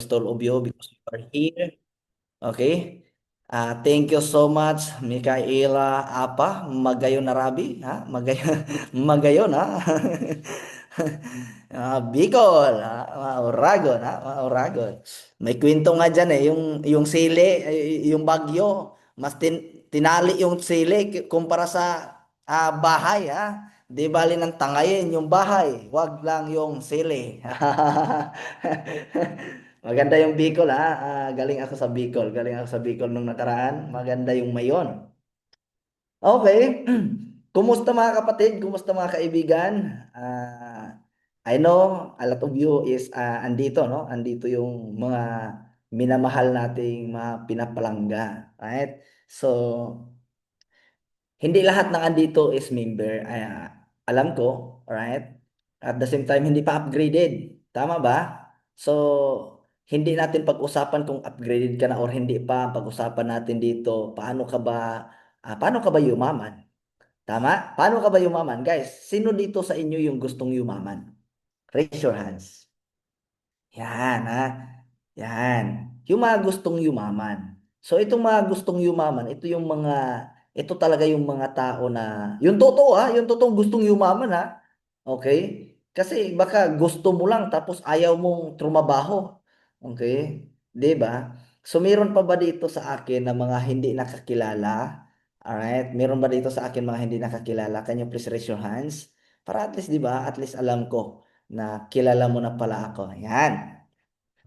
to all of you because you are here. Okay? Thank you so much, Mikaela apa? Magayon na Rabi, ha? Magayon, magayon, ha? Bicol, ha? Mauragon, ha? Mauragon. May kwento nga dyan eh, yung sili, yung bagyo, mas tinali yung sili kumpara sa bahay, ha? Di bali ng tangayin yung bahay, wag lang yung sili. Maganda yung Bicol ha. Galing ako sa Bicol. Galing ako sa Bicol nung nakaraan. Maganda yung mayon. Okay. Kumusta mga kapatid? Kumusta mga kaibigan? I know a lot of you is andito, no? Andito yung mga minamahal nating mga pinapalangga. Right? So, hindi lahat ng andito is member. Alam ko, right? At the same time, hindi pa upgraded. Tama ba? So, hindi natin pag-usapan kung upgraded ka na or hindi pa. Pag-usapan natin dito, paano ka ba yumaman? Tama? Paano ka ba yumaman? Guys, sino dito sa inyo yung gustong yumaman? Raise your hands. Yan, ha? Yan. Yung mga gustong yumaman. So, itong mga gustong yumaman, ito talaga yung mga tao na, yung totoo ha, yung totoong gustong yumaman ha. Okay? Kasi baka gusto mo lang tapos ayaw mong trumabaho. Okay? 'Di ba? So, meron pa ba dito sa akin na mga hindi nakakilala? Alright? Meron ba dito sa akin mga hindi nakakilala? Can you please raise your hands? Para at least, 'di ba? At least alam ko na kilala mo na pala ako. Yan.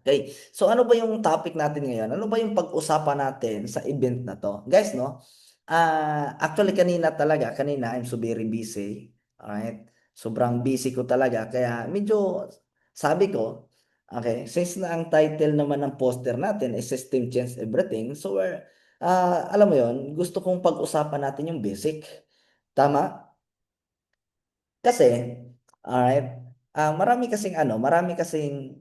Okay. So ano ba yung topic natin ngayon? Ano ba yung pag-usapan natin sa event na to? Guys, no? Actually kanina I'm so very busy. Alright? Sobrang busy ko talaga kaya medyo sabi ko, okay, since na ang title naman ng poster natin is System Change Everything, so alam mo yon, gusto kong pag-usapan natin yung basic. Tama? Kasi, alright, marami kasing,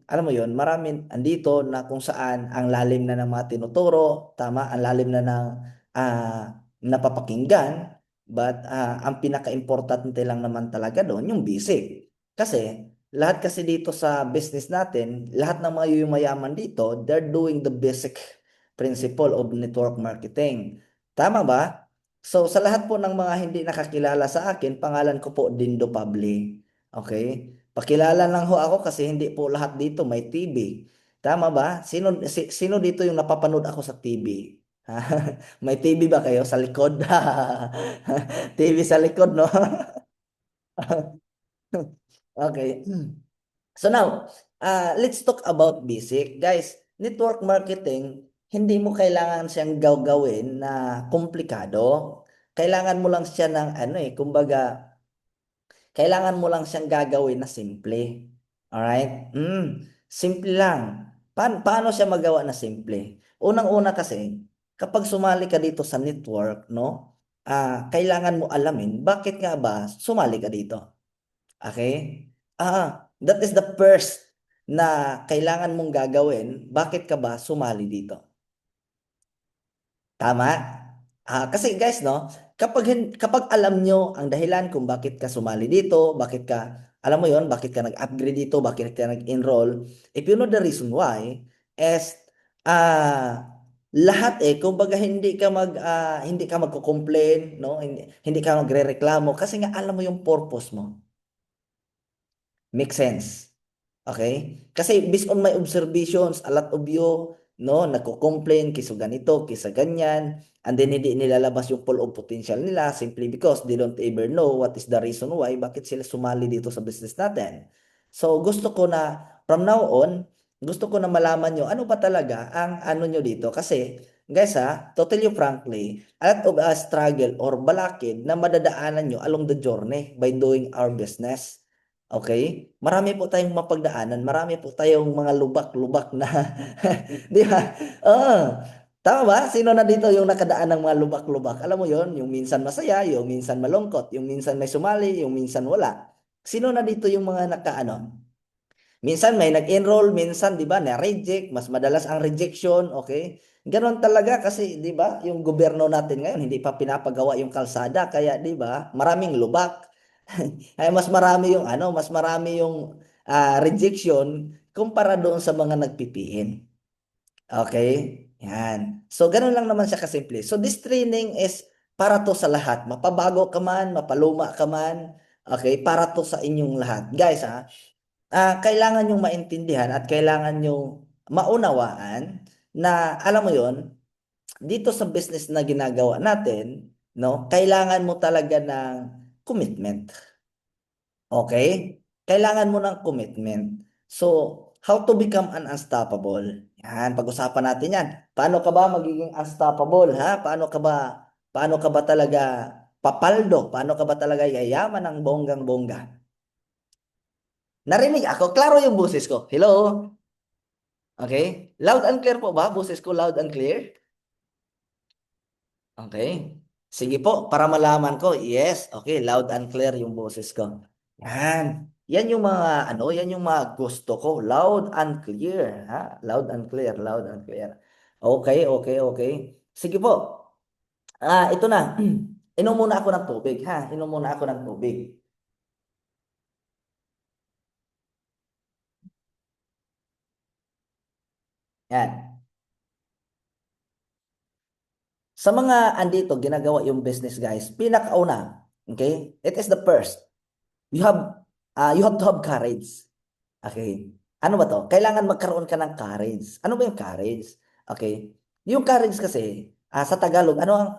alam mo yon, marami andito na kung saan ang lalim na ng mga tinuturo, tama, ang lalim na ng napapakinggan, but ang pinaka-importante lang naman talaga doon, yung basic. Kasi, lahat kasi dito sa business natin, lahat ng mga yumayaman dito, they're doing the basic principle of network marketing. Tama ba? So, sa lahat po ng mga hindi nakakilala sa akin, pangalan ko po Dindo Pabli. Okay? Pakilala lang ho ako kasi hindi po lahat dito may TV. Tama ba? Sino dito yung napapanood ako sa TV? May TV ba kayo sa likod? TV sa likod, no? Okay. So now, let's talk about basic. Guys, network marketing, hindi mo kailangan siyang gawin na komplikado. Kailangan mo lang siya ng ano kumbaga, kailangan mo lang siyang gagawin na simple. Alright? Simple lang. Paano siya magawa na simple? Unang-una kasi, kapag sumali ka dito sa network, no? Kailangan mo alamin bakit nga ba sumali ka dito. Okay? That is the first na kailangan mong gagawin. Bakit ka ba sumali dito? Tama? Kasi guys, no, kapag alam nyo ang dahilan kung bakit ka sumali dito, alam mo yon, bakit ka nag-upgrade dito, bakit ka nag-enroll, if you know the reason why, is, lahat kumbaga hindi ka magko-complain, no, hindi ka magrereklamo, kasi nga alam mo yung purpose mo. Make sense? Okay? Kasi based on my observations, a lot of you, no, nagko-complain kisa ganito, kisa ganyan, and then hindi nilalabas yung full of potential nila simply because they don't ever know what is the reason why, bakit sila sumali dito sa business natin. So, gusto ko na, from now on, gusto ko na malaman nyo, ano ba talaga ang ano nyo dito? Kasi, guys to tell you frankly, a lot of struggle or balakid na madadaanan nyo along the journey by doing our business. Okay? Marami po tayong mapagdaanan, marami po tayong mga lubak-lubak na, di ba? Oo. Tama ba? Sino na dito yung nakadaan ng mga lubak-lubak? Alam mo yon, yung minsan masaya, yung minsan malungkot, yung minsan may sumali, yung minsan wala. Sino na dito yung mga nakaano? Minsan may nag-enroll, minsan 'di ba, na-reject, mas madalas ang rejection, okay? Ganon talaga kasi 'di ba, yung gobyerno natin ngayon hindi pa pinapagawa yung kalsada kaya 'di ba, maraming lubak. Ay mas marami yung rejection kumpara doon sa mga nagpipiliin. Okay? Yan. So, ganun lang naman siya kasimple. So, this training is para to sa lahat. Mapabago ka man, mapaluma ka man, okay? Para to sa inyong lahat. Guys, kailangan yung maintindihan at kailangan yung maunawaan na, alam mo yon, dito sa business na ginagawa natin, no, kailangan mo talaga ng commitment. Okay? Kailangan mo ng commitment. So, how to become an unstoppable? Yan, pag-usapan natin yan. Paano ka ba magiging unstoppable, ha? Paano ka ba talaga papaldo? Paano ka ba talaga yayaman ng bonggang-bongga? Narinig ako, klaro yung boses ko. Hello? Okay? Loud and clear po ba? Boses ko loud and clear? Okay. Sige po, para malaman ko, yes, okay, loud and clear yung boses ko. Yan. Yan yung mga, yan yung mga gusto ko. Loud and clear, ha? Loud and clear, loud and clear. Okay, okay, okay. Sige po. Ito na. Inom muna ako ng tubig, ha? Inom muna ako ng tubig. Yan. Sa mga andito, ginagawa yung business, guys, pinakauna, okay? It is the first. You have, you have to have courage. Okay. Ano ba to? Kailangan magkaroon ka ng courage. Ano ba yung courage? Okay. Yung courage kasi, sa Tagalog, ano ang,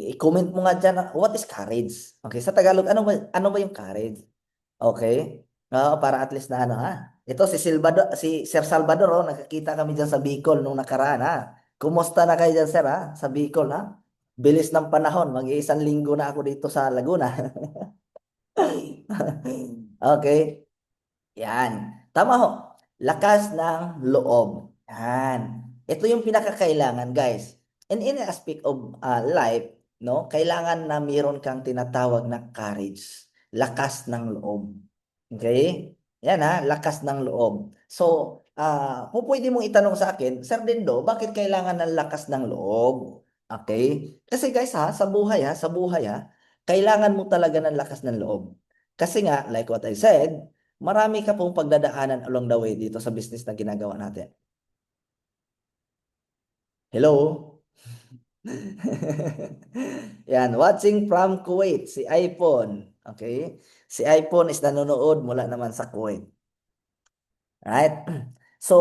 i-comment mo nga dyan, what is courage? Okay, sa Tagalog, ano ba yung courage? Okay. Oo, para at least na ano, ha? Ito si Sir Salvador, oh, nakakita kami dyan sa Bicol nung nakaraan, ha? Kumusta na kayo dyan, sir, ha? Sa Bicol, ha? Bilis ng panahon, mag-iisang linggo na ako dito sa Laguna. Okay. Yan. Tama ho. Lakas ng loob. Yan. Ito yung pinakakailangan, guys. In any aspect of life, no, kailangan na mayroon kang tinatawag na courage. Lakas ng loob. Okay? Yan ha, lakas ng loob. So, kung pwede mong itanong sa akin, Sir Dindo, bakit kailangan ng lakas ng loob? Okay? Kasi guys ha, sa buhay ha, kailangan mo talaga ng lakas ng loob. Kasi nga, like what I said, marami ka pong pagdadaanan along the way dito sa business na ginagawa natin. Hello? Yan, watching from Kuwait, si iPhone. Okay? Si iPhone is nanonood mula naman sa Kuwait. Right? So,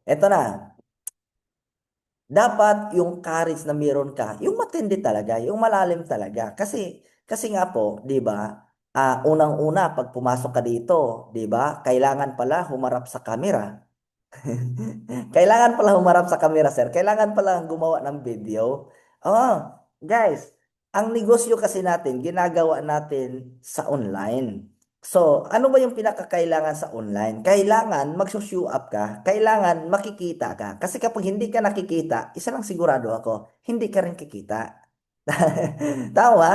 eto na. Dapat yung courage na meron ka, yung matindi talaga, yung malalim talaga. Kasi nga po, 'di ba? Unang-una pag pumasok ka dito, 'di ba? Kailangan pala humarap sa camera. Kailangan pala humarap sa camera, sir. Kailangan pala gumawa ng video. Oh, guys, ang negosyo kasi natin, ginagawa natin sa online. So, ano ba yung pinakakailangan sa online? Kailangan magsushow up ka, kailangan makikita ka. Kasi kapag hindi ka nakikita, isa lang sigurado ako, hindi ka rin kikita. Tama?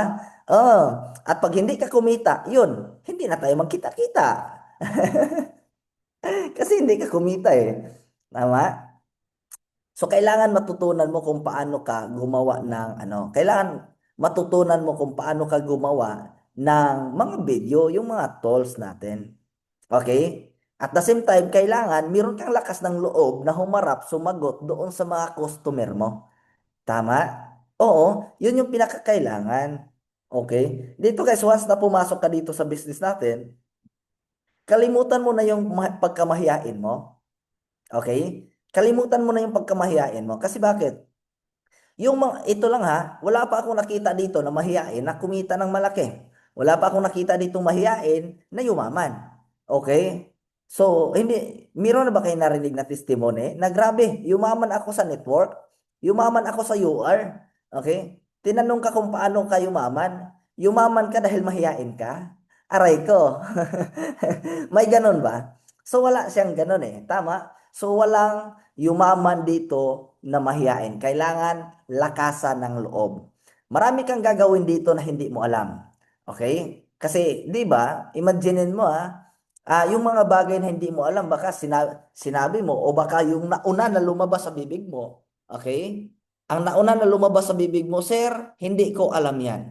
Oh, at pag hindi ka kumita, yun, hindi na tayo magkita-kita. Kasi hindi ka kumita eh. Tama? So kailangan matutunan mo kung paano ka gumawa ng kailangan matutunan mo kung paano ka gumawa ng mga video, yung mga tools natin. Okay? At the same time, kailangan meron kang lakas ng loob na humarap, sumagot doon sa mga customer mo. Tama? Oo, yun yung pinakakailangan. Okay? Dito guys, once na pumasok ka dito sa business natin, kalimutan mo na yung pagkamahiyain mo. Okay? Kalimutan mo na yung pagkamahiyain mo. Kasi bakit? Yung mga, ito lang ha, wala pa akong nakita dito na mahiyain na kumita ng malaki. Wala pa akong nakita dito mahiyain na yumaman. Okay? So, hindi, meron na ba kayo narinig na testimony na grabe, yumaman ako sa network, yumaman ako sa UR. Okay? Tinanong ka kung paano ka yumaman. Yumaman ka dahil mahiyain ka? Aray ko. May ganun ba? So, wala siyang ganun eh. Tama? So, walang yumaman dito na mahiyain. Kailangan lakasan ng loob. Marami kang gagawin dito na hindi mo alam. Okay? Kasi, di ba, imaginein mo yung mga bagay na hindi mo alam, baka sinabi mo, o baka yung nauna na lumabas sa bibig mo. Okay? Ang nauna na lumabas sa bibig mo, sir, hindi ko alam yan.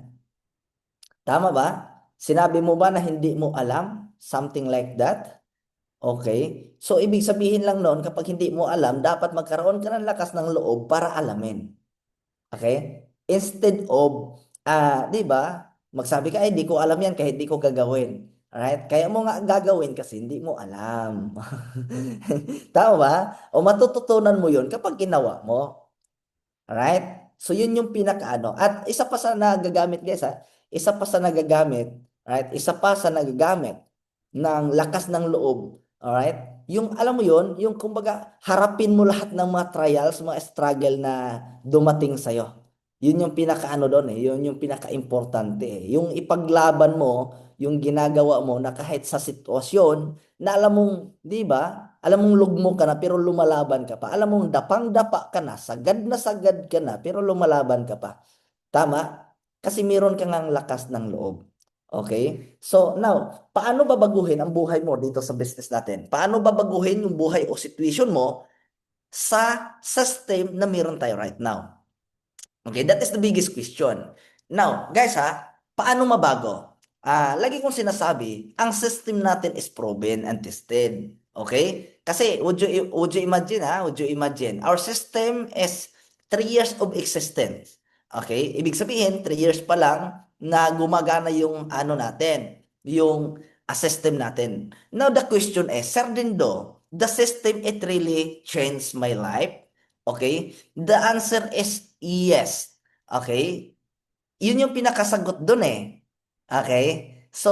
Tama ba? Sinabi mo ba na hindi mo alam? Something like that? Okay? So, ibig sabihin lang noon, kapag hindi mo alam, dapat magkaroon ka ng lakas ng loob para alamin. Okay? Instead of, 'di ba? Magsabi ka, ay, di ko alam yan, kaya hindi ko gagawin. Alright? Kaya mo nga gagawin kasi hindi mo alam. Tama ba? O matututunan mo yun kapag ginawa mo. Alright? So, yun yung pinakaano. At isa pa sa nagagamit, guys, ha? Isa pa sa nagagamit, right? Isa pa sa nagagamit ng lakas ng loob, alright? Yung, alam mo yun, yung kumbaga, harapin mo lahat ng mga trials, mga struggle na dumating sa'yo. Yun yung pinakaano doon eh. Yun yung pinaka-importante eh. Yung ipaglaban mo, yung ginagawa mo na kahit sa sitwasyon, na alam mong, di ba? Alam mong lugmo ka na pero lumalaban ka pa. Alam mong dapang-dapa ka na sagad ka na pero lumalaban ka pa. Tama? Kasi meron ka ngang lakas ng loob. Okay? So now, paano babaguhin ang buhay mo dito sa business natin? Paano babaguhin yung buhay o situation mo sa system na meron tayo right now? Okay, that is the biggest question. Now, guys ha, paano mabago? Lagi kong sinasabi, ang system natin is proven and tested. Okay? Kasi would you imagine ha? Would you imagine? Our system is 3 years of existence. Okay? Ibig sabihin, 3 years pa lang na gumagana yung ano natin, yung system natin. Now the question is, Sir Dindo, the system it really changed my life? Okay? The answer is yes. Okay? Yun yung pinakasagot dun eh. Okay? So,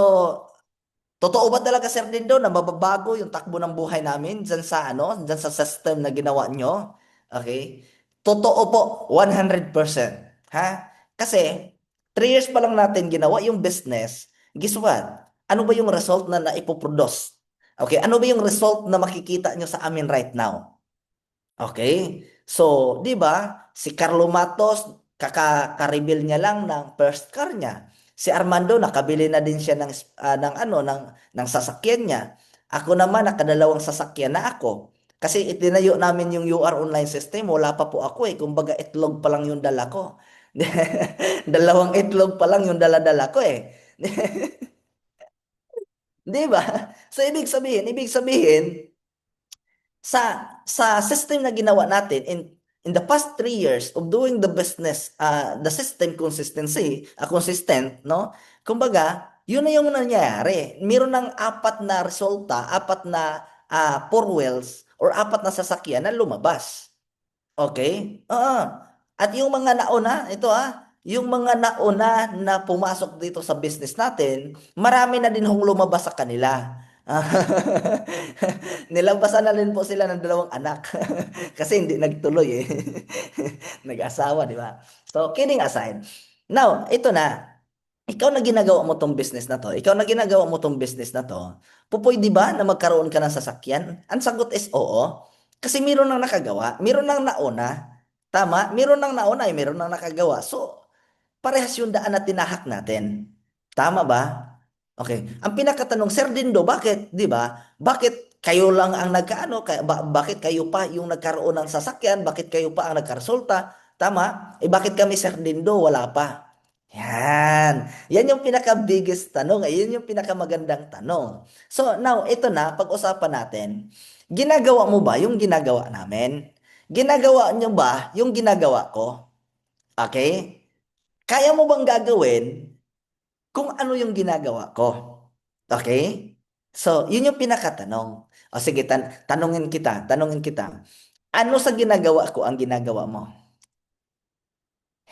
totoo ba talaga, Sir Dindo, na mababago yung takbo ng buhay namin dyan sa ano, dyan sa system na ginawa nyo? Okay? Totoo po, 100%. Ha? Kasi, 3 years pa lang natin ginawa yung business. Guess what? Ano ba yung result na naipoproduce? Okay? Ano ba yung result na makikita nyo sa amin right now? Okay? So, 'di ba? Si Carlo Matos kaka-reveal niya lang ng first car niya. Si Armando nakabili na din siya ng ano ng sasakyan niya. Ako naman nakadalawang sasakyan na ako. Kasi itinayo namin yung UR online system, wala pa po ako eh. Kumbaga itlog pa lang yung dala ko. Dalawang itlog pa lang yung dala-dala ko eh. 'Di ba? So ibig sabihin, sa system na ginawa natin in the past 3 years of doing the business, the system consistency, consistent, no? Kumbaga, yun na yung nangyayari. Meron ng apat na resulta, apat na four wheels or apat na sasakyan na lumabas. Okay? Oo. At yung mga nauna, ito yung mga nauna na pumasok dito sa business natin, marami na din hong lumabas sa kanila. Nilabasan na rin po sila ng dalawang anak. Kasi hindi nagtuloy eh. Nag-asawa, di ba? So, kidding aside. Now, ito na. Ikaw na ginagawa mo tong business na to, ikaw na ginagawa mo tong business na to, pupuwede ba na magkaroon ka ng sasakyan? Ang sagot is oo. Kasi meron nang nakagawa, meron nang nauna. Tama? Meron nang nauna, meron nang nakagawa. So, parehas yung daan na tinahak natin. Tama ba? Okay. Ang pinakatanong, Sir Dindo, bakit, 'di ba? Bakit kayo lang ang nagkaano, bakit kayo pa yung nagkaroon ng sasakyan, bakit kayo pa ang nagkaresulta? Tama? Eh bakit kami, Sir Dindo, wala pa? Yan. Yan yung pinaka-biggest tanong. Yan yung pinakamagandang tanong. So, now, ito na, pag-usapan natin. Ginagawa mo ba yung ginagawa namin? Ginagawa nyo ba yung ginagawa ko? Okay? Kaya mo bang gagawin kung ano yung ginagawa ko? Okay? So, yun yung pinakatanong. O sige, tanungin kita. Ano sa ginagawa ko ang ginagawa mo?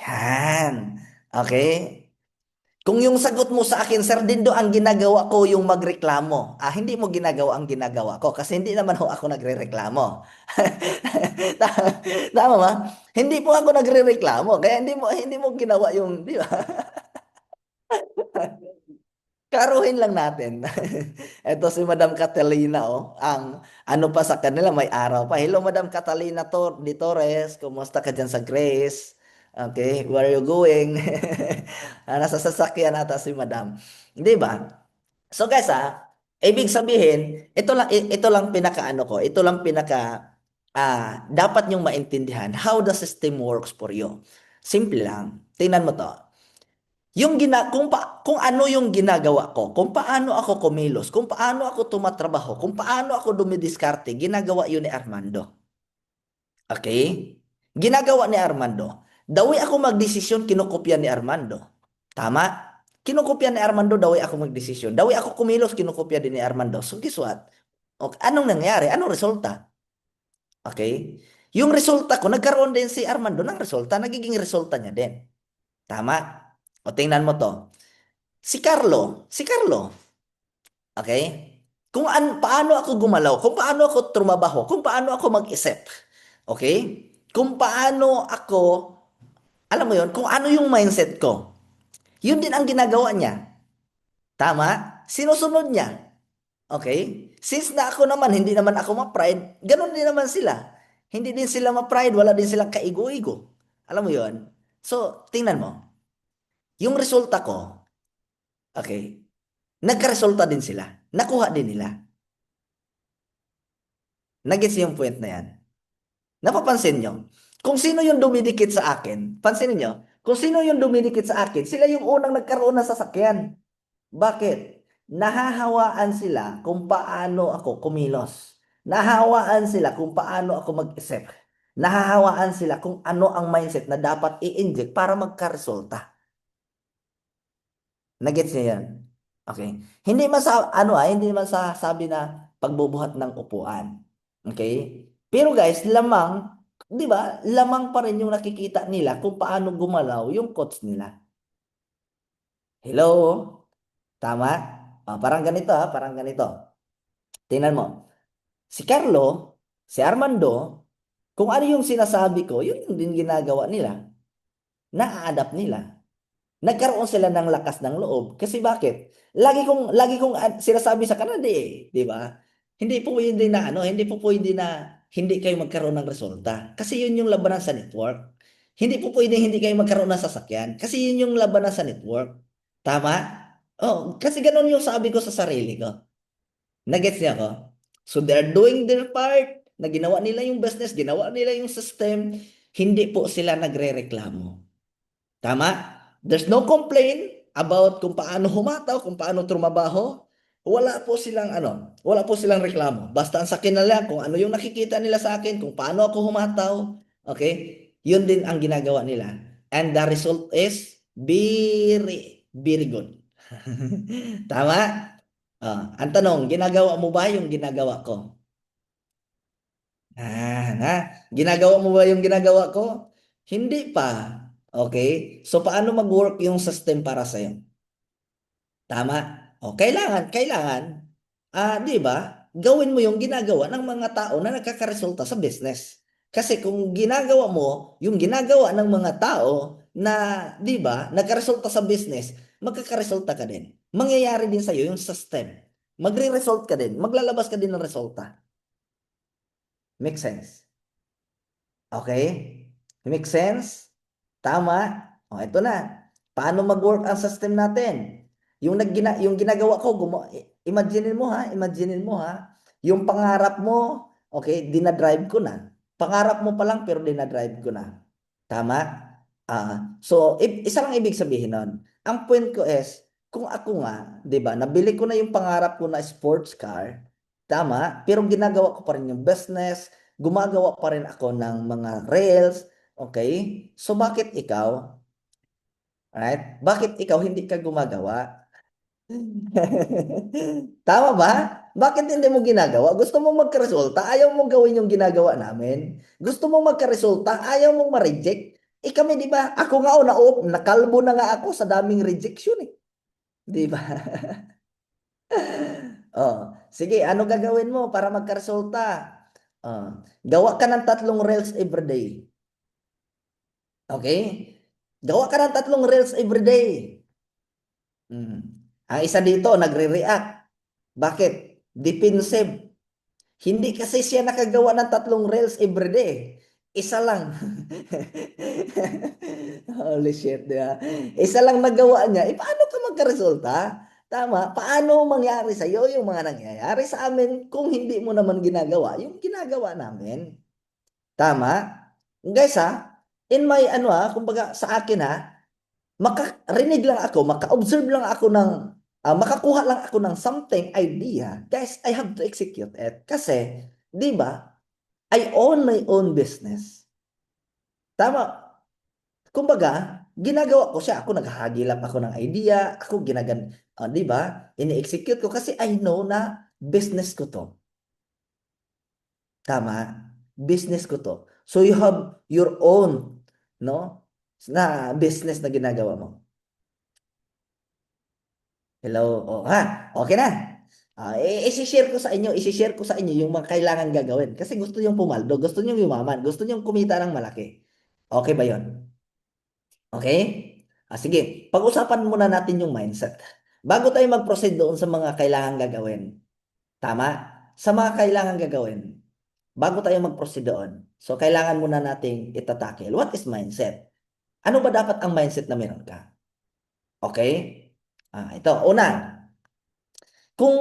Yan. Okay? Kung yung sagot mo sa akin, Sir Dindo, ang ginagawa ko yung magreklamo. Hindi mo ginagawa ang ginagawa ko kasi hindi naman ho ako nagrereklamo. Tama ba? Hindi po ako nagrereklamo kaya hindi mo ginawa yung, di ba? Karuhin lang natin. Ito si Madam Catalina, oh. Ang ano pa sa kanila, may araw pa. Hello, Madam Catalina Di Torres. Kumusta ka dyan sa Grace? Okay, where are you going? Nasa sasakyan ata si Madam. Di ba? So guys, ibig sabihin, ito lang pinaka ano ko, ito lang pinaka dapat nyong maintindihan how the system works for you. Simple lang. Tingnan mo to. Kung ano yung ginagawa ko, kung paano ako kumilos, kung paano ako tumatrabaho, kung paano ako dumidiskarte, ginagawa yun ni Armando. Okay? Ginagawa ni Armando. The way ako magdesisyon, kinokopya ni Armando. Tama? Kinokopya ni Armando, the way ako magdesisyon. The way ako kumilos, kinokopya din ni Armando. So guess what? Okay, anong nangyari? Anong resulta? Okay? Yung resulta ko, nagkaroon din si Armando ng resulta, nagiging resulta niya din. Tama? O tingnan mo to. Si Carlo, okay? Paano ako gumalaw, kung paano ako trumabaho, kung paano ako mag-isip. Okay? Kung paano ako, alam mo yon, kung ano yung mindset ko. Yun din ang ginagawa niya. Tama? Sinusunod niya. Okay? Since na ako naman, hindi naman ako ma-pride, ganun din naman sila. Hindi din sila ma-pride, wala din silang kaigo-igo. Alam mo yon? So, tingnan mo. Yung resulta ko, okay, nagka-resulta din sila. Nakuha din nila. Nagets yung point na yan. Napapansin nyo? Kung sino yung dumidikit sa akin, pansinin nyo, kung sino yung dumidikit sa akin, sila yung unang nagkaroon ng sasakyan. Bakit? Nahahawaan sila kung paano ako kumilos. Nahahawaan sila kung paano ako mag-isip. Nahahawaan sila kung ano ang mindset na dapat i-inject para magkaresulta. Nagets niya yan? Okay. Hindi man sa sabi na pagbubuhat ng upuan. Okay? Pero guys, lamang, 'di ba? Lamang pa rin yung nakikita nila kung paano gumalaw yung coach nila. Hello? Tama? Parang ganito parang ganito. Tingnan mo. Si Carlo, si Armando, kung ano yung sinasabi ko, yun yung din ginagawa nila. Na-adapt nila. Nagkaroon sila ng lakas ng loob. Kasi bakit? Lagi kong sinasabi sa kanila, di ba? Hindi po pwede na hindi po pwede na hindi kayo magkaroon ng resulta. Kasi yun yung labanan sa network. Hindi po pwede hindi kayo magkaroon ng sasakyan. Kasi yun yung labanan sa network. Tama? Oh, kasi ganun yung sabi ko sa sarili ko. Nagets niya ako? So they're doing their part. Na ginawa nila yung business, ginawa nila yung system. Hindi po sila nagrereklamo. Tama? There's no complaint about kung paano humataw, kung paano trumabaho. Wala po silang reklamo. Basta ang sa akin na lang kung ano yung nakikita nila sa akin, kung paano ako humataw. Okay? Yun din ang ginagawa nila. And the result is very, very good. Tama? Ang tanong, ginagawa mo ba yung ginagawa ko? Na, ginagawa mo ba yung ginagawa ko? Hindi pa. Okay? So, paano mag-work yung system para sa'yo? Tama? O, kailangan, 'di ba? Gawin mo yung ginagawa ng mga tao na nagkakaresulta sa business. Kasi kung ginagawa mo yung ginagawa ng mga tao na, 'di ba, nagkaresulta sa business, magkakaresulta ka din. Mangyayari din sa iyo yung system. Magre-result ka din, maglalabas ka din ng resulta. Make sense? Okay? Make sense? Tama? O, ito na. Paano mag-work ang system natin? Yung ginagawa ko, imaginin mo ha, yung pangarap mo, okay, dinadrive ko na. Pangarap mo pa lang, pero dinadrive ko na. Tama? So, isa lang ibig sabihin nun. Ang point ko is, kung ako nga, di ba, nabili ko na yung pangarap ko na sports car, tama, pero ginagawa ko pa rin yung business, gumagawa pa rin ako ng mga rails, okay? So, bakit ikaw, right? Bakit ikaw hindi ka gumagawa? Tama ba? Bakit hindi mo ginagawa? Gusto mong magkaresulta, ayaw mong gawin yung ginagawa namin. Gusto mong magkaresulta, ayaw mong ma-reject. Kami, di ba? Ako nga, nakalbo na nga ako sa daming rejection eh. Di ba? Oh, sige, ano gagawin mo para magkaresulta? Gawa ka ng 3 reels every day. Okay? Gawa ka ng 3 reels every day. Ang isa dito, nagre-react. Bakit? Defensive. Hindi kasi siya nakagawa ng 3 reels everyday. Isa lang. Holy shit, di ba? Isa lang nagawa niya. Paano ka magkaresulta? Tama. Paano mangyari sa iyo yung mga nangyayari sa amin kung hindi mo naman ginagawa yung ginagawa namin? Tama? Guys ha, in my kumbaga sa akin ha, makarinig lang ako, maka-observe lang ako ng, makakuha lang ako ng something idea, guys, I have to execute it. Kasi, di ba, I own my own business. Tama. Kumbaga, ginagawa ko siya. Ako naghahagilap ako ng idea, ako di ba? Ini-execute ko kasi I know na business ko to. Tama? Business ko to. So you have your own, no? Na business na ginagawa mo. Hello? Oh, ha? Okay na. I-share ko sa inyo yung mga kailangan gagawin. Kasi gusto niyong pumaldo, gusto niyong yumaman, gusto niyong kumita ng malaki. Okay ba yon? Okay? Sige, pag-usapan muna natin yung mindset. Bago tayo mag-proceed doon sa mga kailangan gagawin. Tama? Sa mga kailangan gagawin, bago tayo mag-proceed doon. So, kailangan muna nating itatakil. What is mindset? Ano ba dapat ang mindset na meron ka? Okay? Ito, una, kung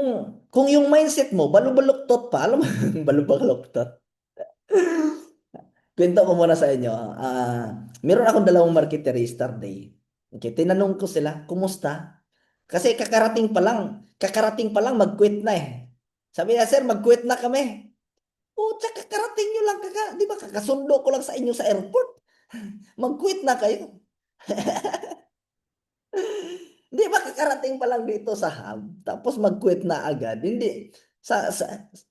kung yung mindset mo balubaluktot pa, alam mo balubaluktot. Kwento ko muna sa inyo. Meron akong dalawang marketer yesterday. Okay, tinanong ko sila, kumusta? Kasi kakarating pa lang mag-quit na eh. Sabi niya, sir, mag-quit na kami. Pucha, kakarating nyo lang, di ba, kakasundo ko lang sa inyo sa airport. Mag-quit na kayo. Di ba, kakarating pa lang dito sa hub, tapos mag-quit na agad. Hindi,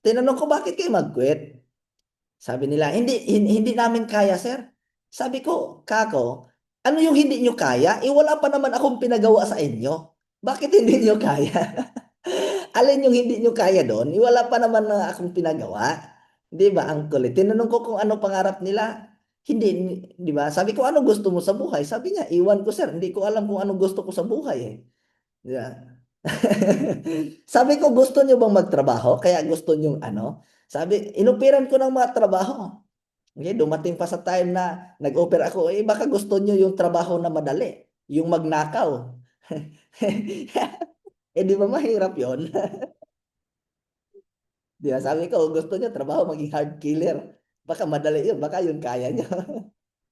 tinanong ko, bakit kayo mag-quit? Sabi nila, hindi namin kaya, sir. Sabi ko, kako, ano yung hindi nyo kaya? Wala pa naman akong pinagawa sa inyo. Bakit hindi nyo kaya? Alin yung hindi nyo kaya doon? Wala pa naman na akong pinagawa. Di ba, ang kulit? Tinanong ko kung ano pangarap nila. Hindi, di ba? Sabi ko, ano gusto mo sa buhay? Sabi niya, iwan ko, sir. Hindi ko alam kung ano gusto ko sa buhay eh. Di ba? Sabi ko, gusto nyo bang magtrabaho? Kaya gusto nyo ano? Sabi, inupiran ko ng mga trabaho. Okay, dumating pa sa time na nag-offer ako, baka gusto nyo yung trabaho na madali, yung magnakaw. Di ba mahirap yon? Di ba? Sabi ko, gusto nyo trabaho maging hard killer. Baka madali yun, baka yun kaya nyo.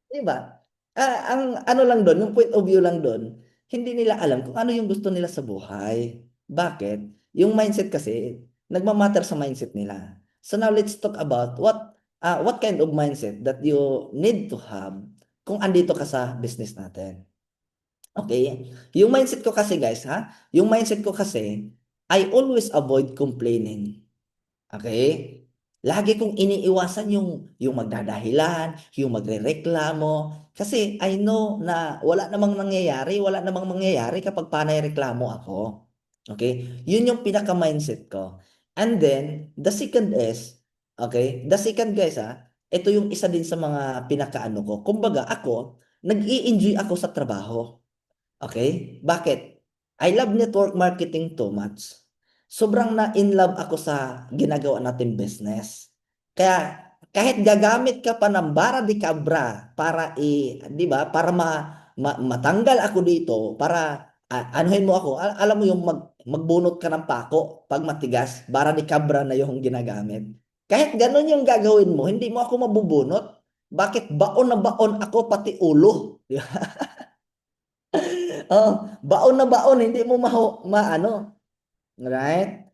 Di ba? Ang ano lang doon, yung point of view lang doon, hindi nila alam kung ano yung gusto nila sa buhay. Bakit? Yung mindset kasi, nagmamatter sa mindset nila. So now let's talk about what kind of mindset that you need to have kung andito ka sa business natin. Okay? Yung mindset ko kasi guys, ha? Yung mindset ko kasi, I always avoid complaining. Okay? Lagi kong iniiwasan yung magdadahilan, yung magrereklamo. Kasi I know na wala namang mangyayari kapag panay reklamo ako. Okay? Yun yung pinaka-mindset ko. And then, the second is, okay? The second guys ito yung isa din sa mga pinakaano ko. Kumbaga ako, nag-i-enjoy ako sa trabaho. Okay? Bakit? I love network marketing too much. Sobrang na in love ako sa ginagawa natin business. Kaya kahit gagamit ka pa ng bara de cabra para 'di ba? Para matanggal ako dito, para anuhin mo ako. Alam mo yung magbunot ka ng pako pag matigas, bara de cabra na yung ginagamit. Kahit ganun yung gagawin mo, hindi mo ako mabubunot. Bakit baon na baon ako pati ulo? Oh, baon na baon, hindi mo maano, right?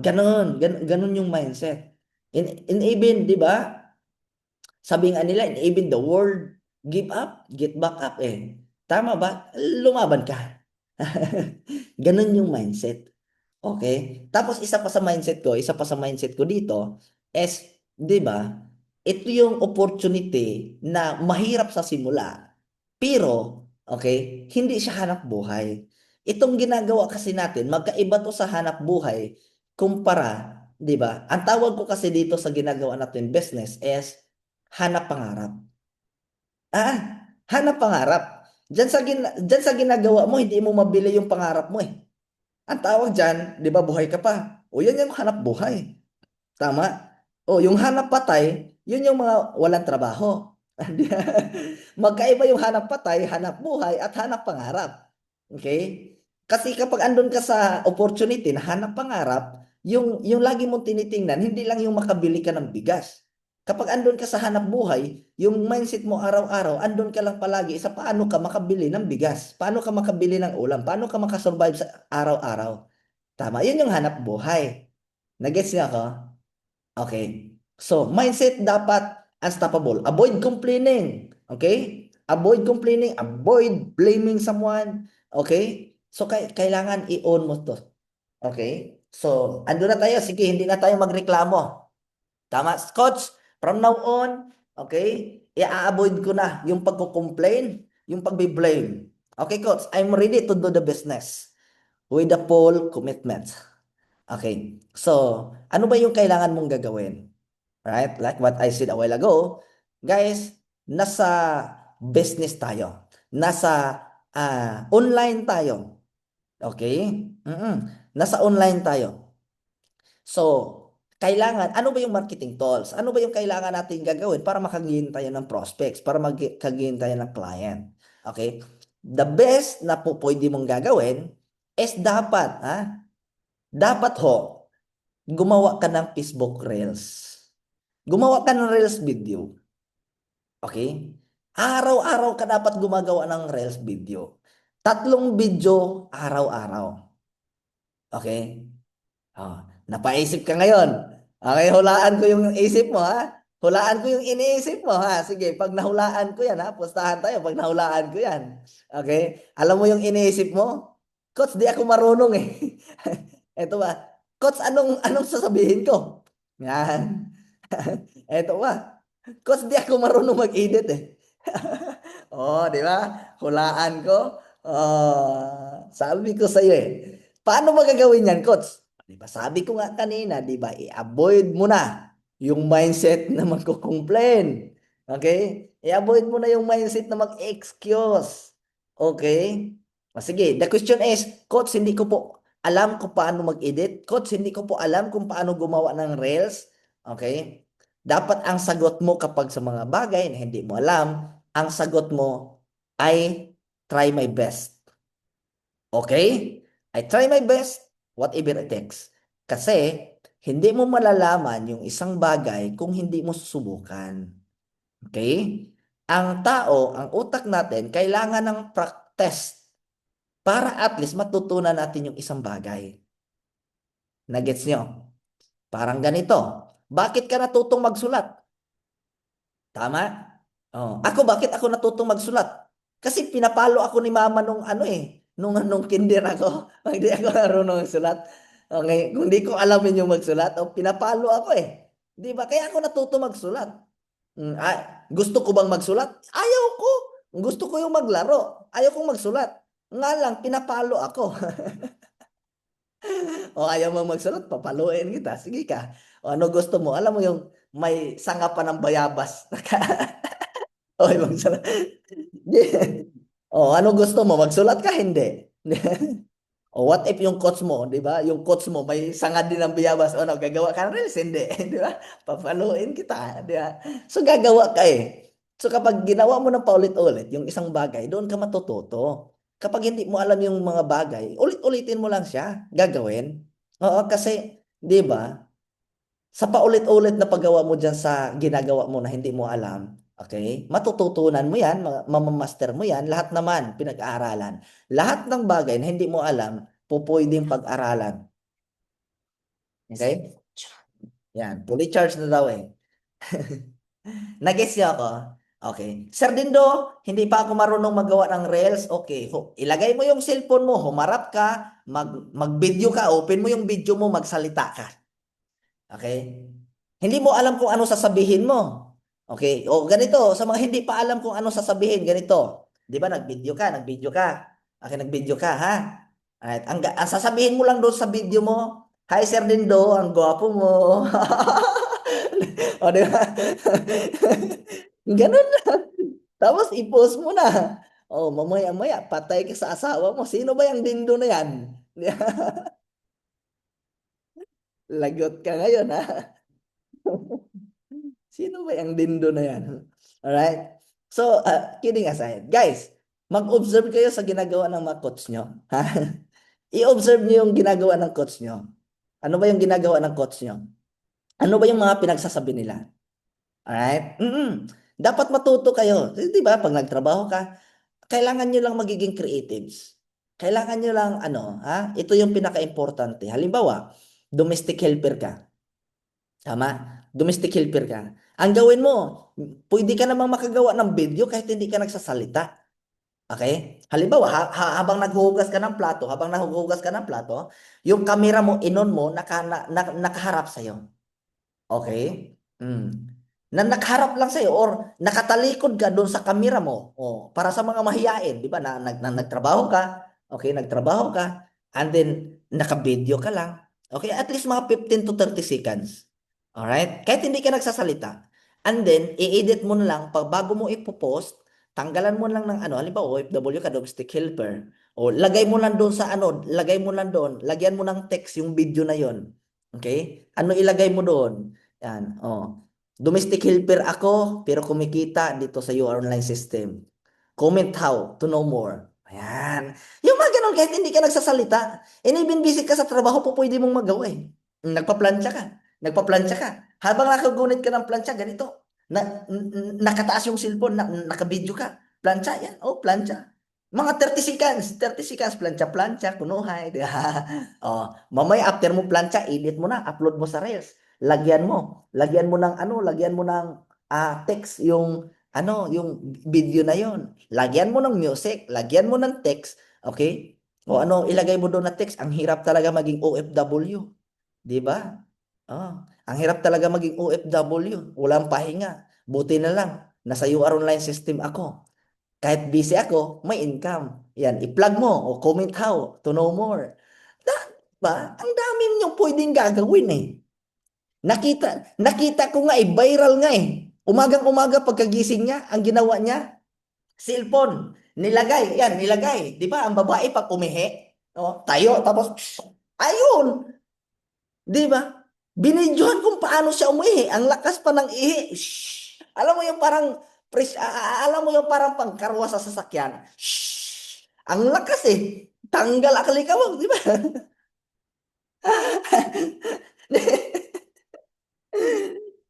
Ganun yung mindset. In even, di ba? Sabi nga nila, in even the world, give up, get back up eh. Tama ba? Lumaban ka. Ganun yung mindset. Okay? Tapos isa pa sa mindset ko dito is, 'di ba? Ito yung opportunity na mahirap sa simula. Pero, okay, hindi siya hanap buhay. Itong ginagawa kasi natin, magkaiba to sa hanap buhay kumpara, 'di ba? Ang tawag ko kasi dito sa ginagawa natin business is hanap pangarap. Ah, hanap pangarap. Diyan sa ginagawa mo, hindi mo mabili yung pangarap mo eh. Ang tawag dyan, di ba, buhay ka pa. O yan yung hanap buhay. Tama? O yung hanap patay, yun yung mga walang trabaho. Magkaiba yung hanap patay, hanap buhay, at hanap pangarap. Okay? Kasi kapag andun ka sa opportunity na hanap pangarap, yung lagi mong tinitingnan, hindi lang yung makabili ka ng bigas. Kapag andun ka sa hanap buhay, yung mindset mo araw-araw, andun ka lang palagi sa paano ka makabili ng bigas, paano ka makabili ng ulam, paano ka makasurvive sa araw-araw. Tama, yun yung hanap buhay. Nagets niya ako? Okay. So, mindset dapat unstoppable. Avoid complaining. Okay? Avoid complaining. Avoid blaming someone. Okay? So, kailangan i-own mo to. Okay? So, ando na tayo. Sige, hindi na tayo magreklamo. Tama, Coach? From now on, okay? I-avoid ko na yung pagko-complain, yung pagbi-blame. Okay, Coach? I'm ready to do the business with the full commitment. Okay. So, ano ba yung kailangan mong gagawin? Right? Like what I said a while ago, guys, nasa business tayo. Nasa online tayo. Okay? Nasa online tayo. So, kailangan, ano ba yung marketing tools? Ano ba yung kailangan natin gagawin para makagain tayo ng prospects, para makagain tayo ng client? Okay? The best na po pwede mong gagawin is dapat gumawa ka ng Facebook Reels. Gumawa ka ng Reels video. Okay? Araw-araw ka dapat gumagawa ng Reels video. 3 video araw-araw. Okay? Oh, napaisip ka ngayon. Okay, hulaan ko yung isip mo ha. Hulaan ko yung iniisip mo ha. Sige, pag nahulaan ko yan ha, pustahan tayo pag nahulaan ko yan. Okay? Alam mo yung iniisip mo? Coach, di ako marunong eh. Eto ba? Coach, anong sasabihin ko? Yan. Eto ba? Coach, di ako marunong mag-edit eh. Oh, di ba? Hulaan ko. Oh, sabi ko sa iyo eh. Paano magagawin yan, coach? Di ba? Sabi ko nga kanina, di ba? I-avoid mo na yung mindset na magko-complain. Okay? I-avoid mo na yung mindset na mag-excuse. Okay? O sige, the question is, coach, hindi ko po alam kung paano mag-edit. Coach, hindi ko po alam kung paano gumawa ng reels. Okay? Dapat ang sagot mo kapag sa mga bagay na hindi mo alam, ang sagot mo ay try my best. Okay? I try my best, whatever it takes. Kasi, hindi mo malalaman yung isang bagay kung hindi mo susubukan. Okay? Ang tao, ang utak natin, kailangan ng practice para at least matutunan natin yung isang bagay. Nagets nyo? Parang ganito. Bakit ka natutong magsulat? Tama? Oh, bakit ako natutong magsulat? Kasi pinapalo ako ni mama nung ano eh, nung kinder ako. Hindi ako marunong magsulat. Okay, kung di ko alamin yung magsulat, pinapalo ako eh. Di ba? Kaya ako natuto magsulat. Gusto ko bang magsulat? Ayaw ko. Gusto ko yung maglaro. Ayaw kong magsulat. Nga lang, pinapalo ako. O ayaw mo magsulat, papaluin kita. Sige ka. O ano gusto mo? Alam mo yung may sanga pa ng bayabas. O magsulat. O ano gusto mo? Magsulat ka? Hindi. O what if yung coach mo, di ba? Yung coach mo may sangad din ng biyabas. O ano, gagawa ka ng reels? Hindi. Di ba? Papaluin kita. Di ba? So gagawa ka eh. So kapag ginawa mo ng paulit-ulit yung isang bagay, doon ka matututo. Kapag hindi mo alam yung mga bagay, ulit-ulitin mo lang siya. Gagawin. Oo, kasi, di ba? Sa paulit-ulit na paggawa mo dyan sa ginagawa mo na hindi mo alam, okay? Matututunan mo yan, mamamaster mo yan, lahat naman pinag-aaralan. Lahat ng bagay na hindi mo alam, pupwedeng pag-aralan. Okay? Yan, fully charged na daw eh. Nag-gets niyo ako? Okay. Sir Dindo, hindi pa ako marunong magawa ng reels. Okay. Ilagay mo yung cellphone mo, humarap ka, mag-video ka, open mo yung video mo, magsalita ka. Okay? Hindi mo alam kung ano sasabihin mo. Okay? O ganito, sa mga hindi pa alam kung ano sasabihin, ganito. 'Di ba nag-video ka, nag-video ka. Okay, nag-video ka, ha? Alright, ang sasabihin mo lang doon sa video mo, "Hi Sir Dindo, ang gwapo mo." O, di ba? Ganun lang. Tapos i-post mo na. Oh, mamaya-maya patay ka sa asawa mo. Sino ba yung Dindo na yan? Lagot ka ngayon, ha? Sino ba yung Dindo na yan? Alright? So, kidding aside, guys, mag-observe kayo sa ginagawa ng mga coach nyo. Ha? I-observe nyo yung ginagawa ng coach nyo. Ano ba yung ginagawa ng coach nyo? Ano ba yung mga pinagsasabi nila? Alright? Dapat matuto kayo. Di ba, pag nagtrabaho ka, kailangan nyo lang magiging creatives. Kailangan nyo lang, ano, ha? Ito yung pinaka-importante. Halimbawa, domestic helper ka. Tama? Domestic helper ka. Ang gawin mo, pwede ka namang makagawa ng video kahit hindi ka nagsasalita. Okay? Halimbawa, habang naghuhugas ka ng plato, habang naghuhugas ka ng plato, yung camera mo, inon mo, nakaharap sa'yo. Okay? Na nakaharap lang sa'yo or nakatalikod ka doon sa camera mo. Oh, para sa mga mahiyain, di ba? Nagtrabaho ka, okay, nagtrabaho ka, and then naka-video ka lang. Okay, at least mga 15 to 30 seconds. Alright? Kahit hindi ka nagsasalita. And then, i-edit mo na lang, pag bago mo ipopost, tanggalan mo lang ng ano, halimbawa, OFW ka, domestic helper. O, lagay mo lang doon sa ano, lagay mo lang doon, lagyan mo ng text yung video na yon. Okay? Ano ilagay mo doon? Yan, oh. Domestic helper ako, pero kumikita dito sa your online system. Comment how to know more. Ayan. Yung mga ganun, kahit hindi ka nagsasalita, and even busy ka sa trabaho po, pwede mong magawa eh. Nagpa-plancha ka. Nagpa-plancha ka. Habang nakagunit ka ng plancha, ganito. Nakataas yung cellphone, naka-video ka. Plancha, yan. Oh, plancha. Mga 30 seconds, 30 seconds, plancha-plancha, kunuhay. Di ba? Oh, mamaya after mo plancha, edit mo na, upload mo sa Reels. Lagyan mo ng ano, lagyan mo ng text yung ano, yung video na yon. Lagyan mo ng music, lagyan mo ng text, okay? O ano, ilagay mo doon na text. Ang hirap talaga maging OFW, 'di ba? Oh, ang hirap talaga maging OFW. Walang pahinga. Buti na lang, nasa UR online system ako. Kahit busy ako, may income. Yan, i-plug mo o comment how to know more. Ba? Ang dami niyo pwedeng gagawin eh. Nakita ko nga eh, viral nga eh. Umagang-umaga pagkagising niya, ang ginawa niya, cellphone. Nilagay. Di ba, ang babae pag umihi, oh, tayo, tapos, ayun, di ba? Binidyohan kung paano siya umihi. Ang lakas pa ng ihi. Shh. Alam mo yung parang, alam mo yung parang pangkarwa sa sasakyan. Shh. Ang lakas eh. Tanggal akli ka mo, di ba?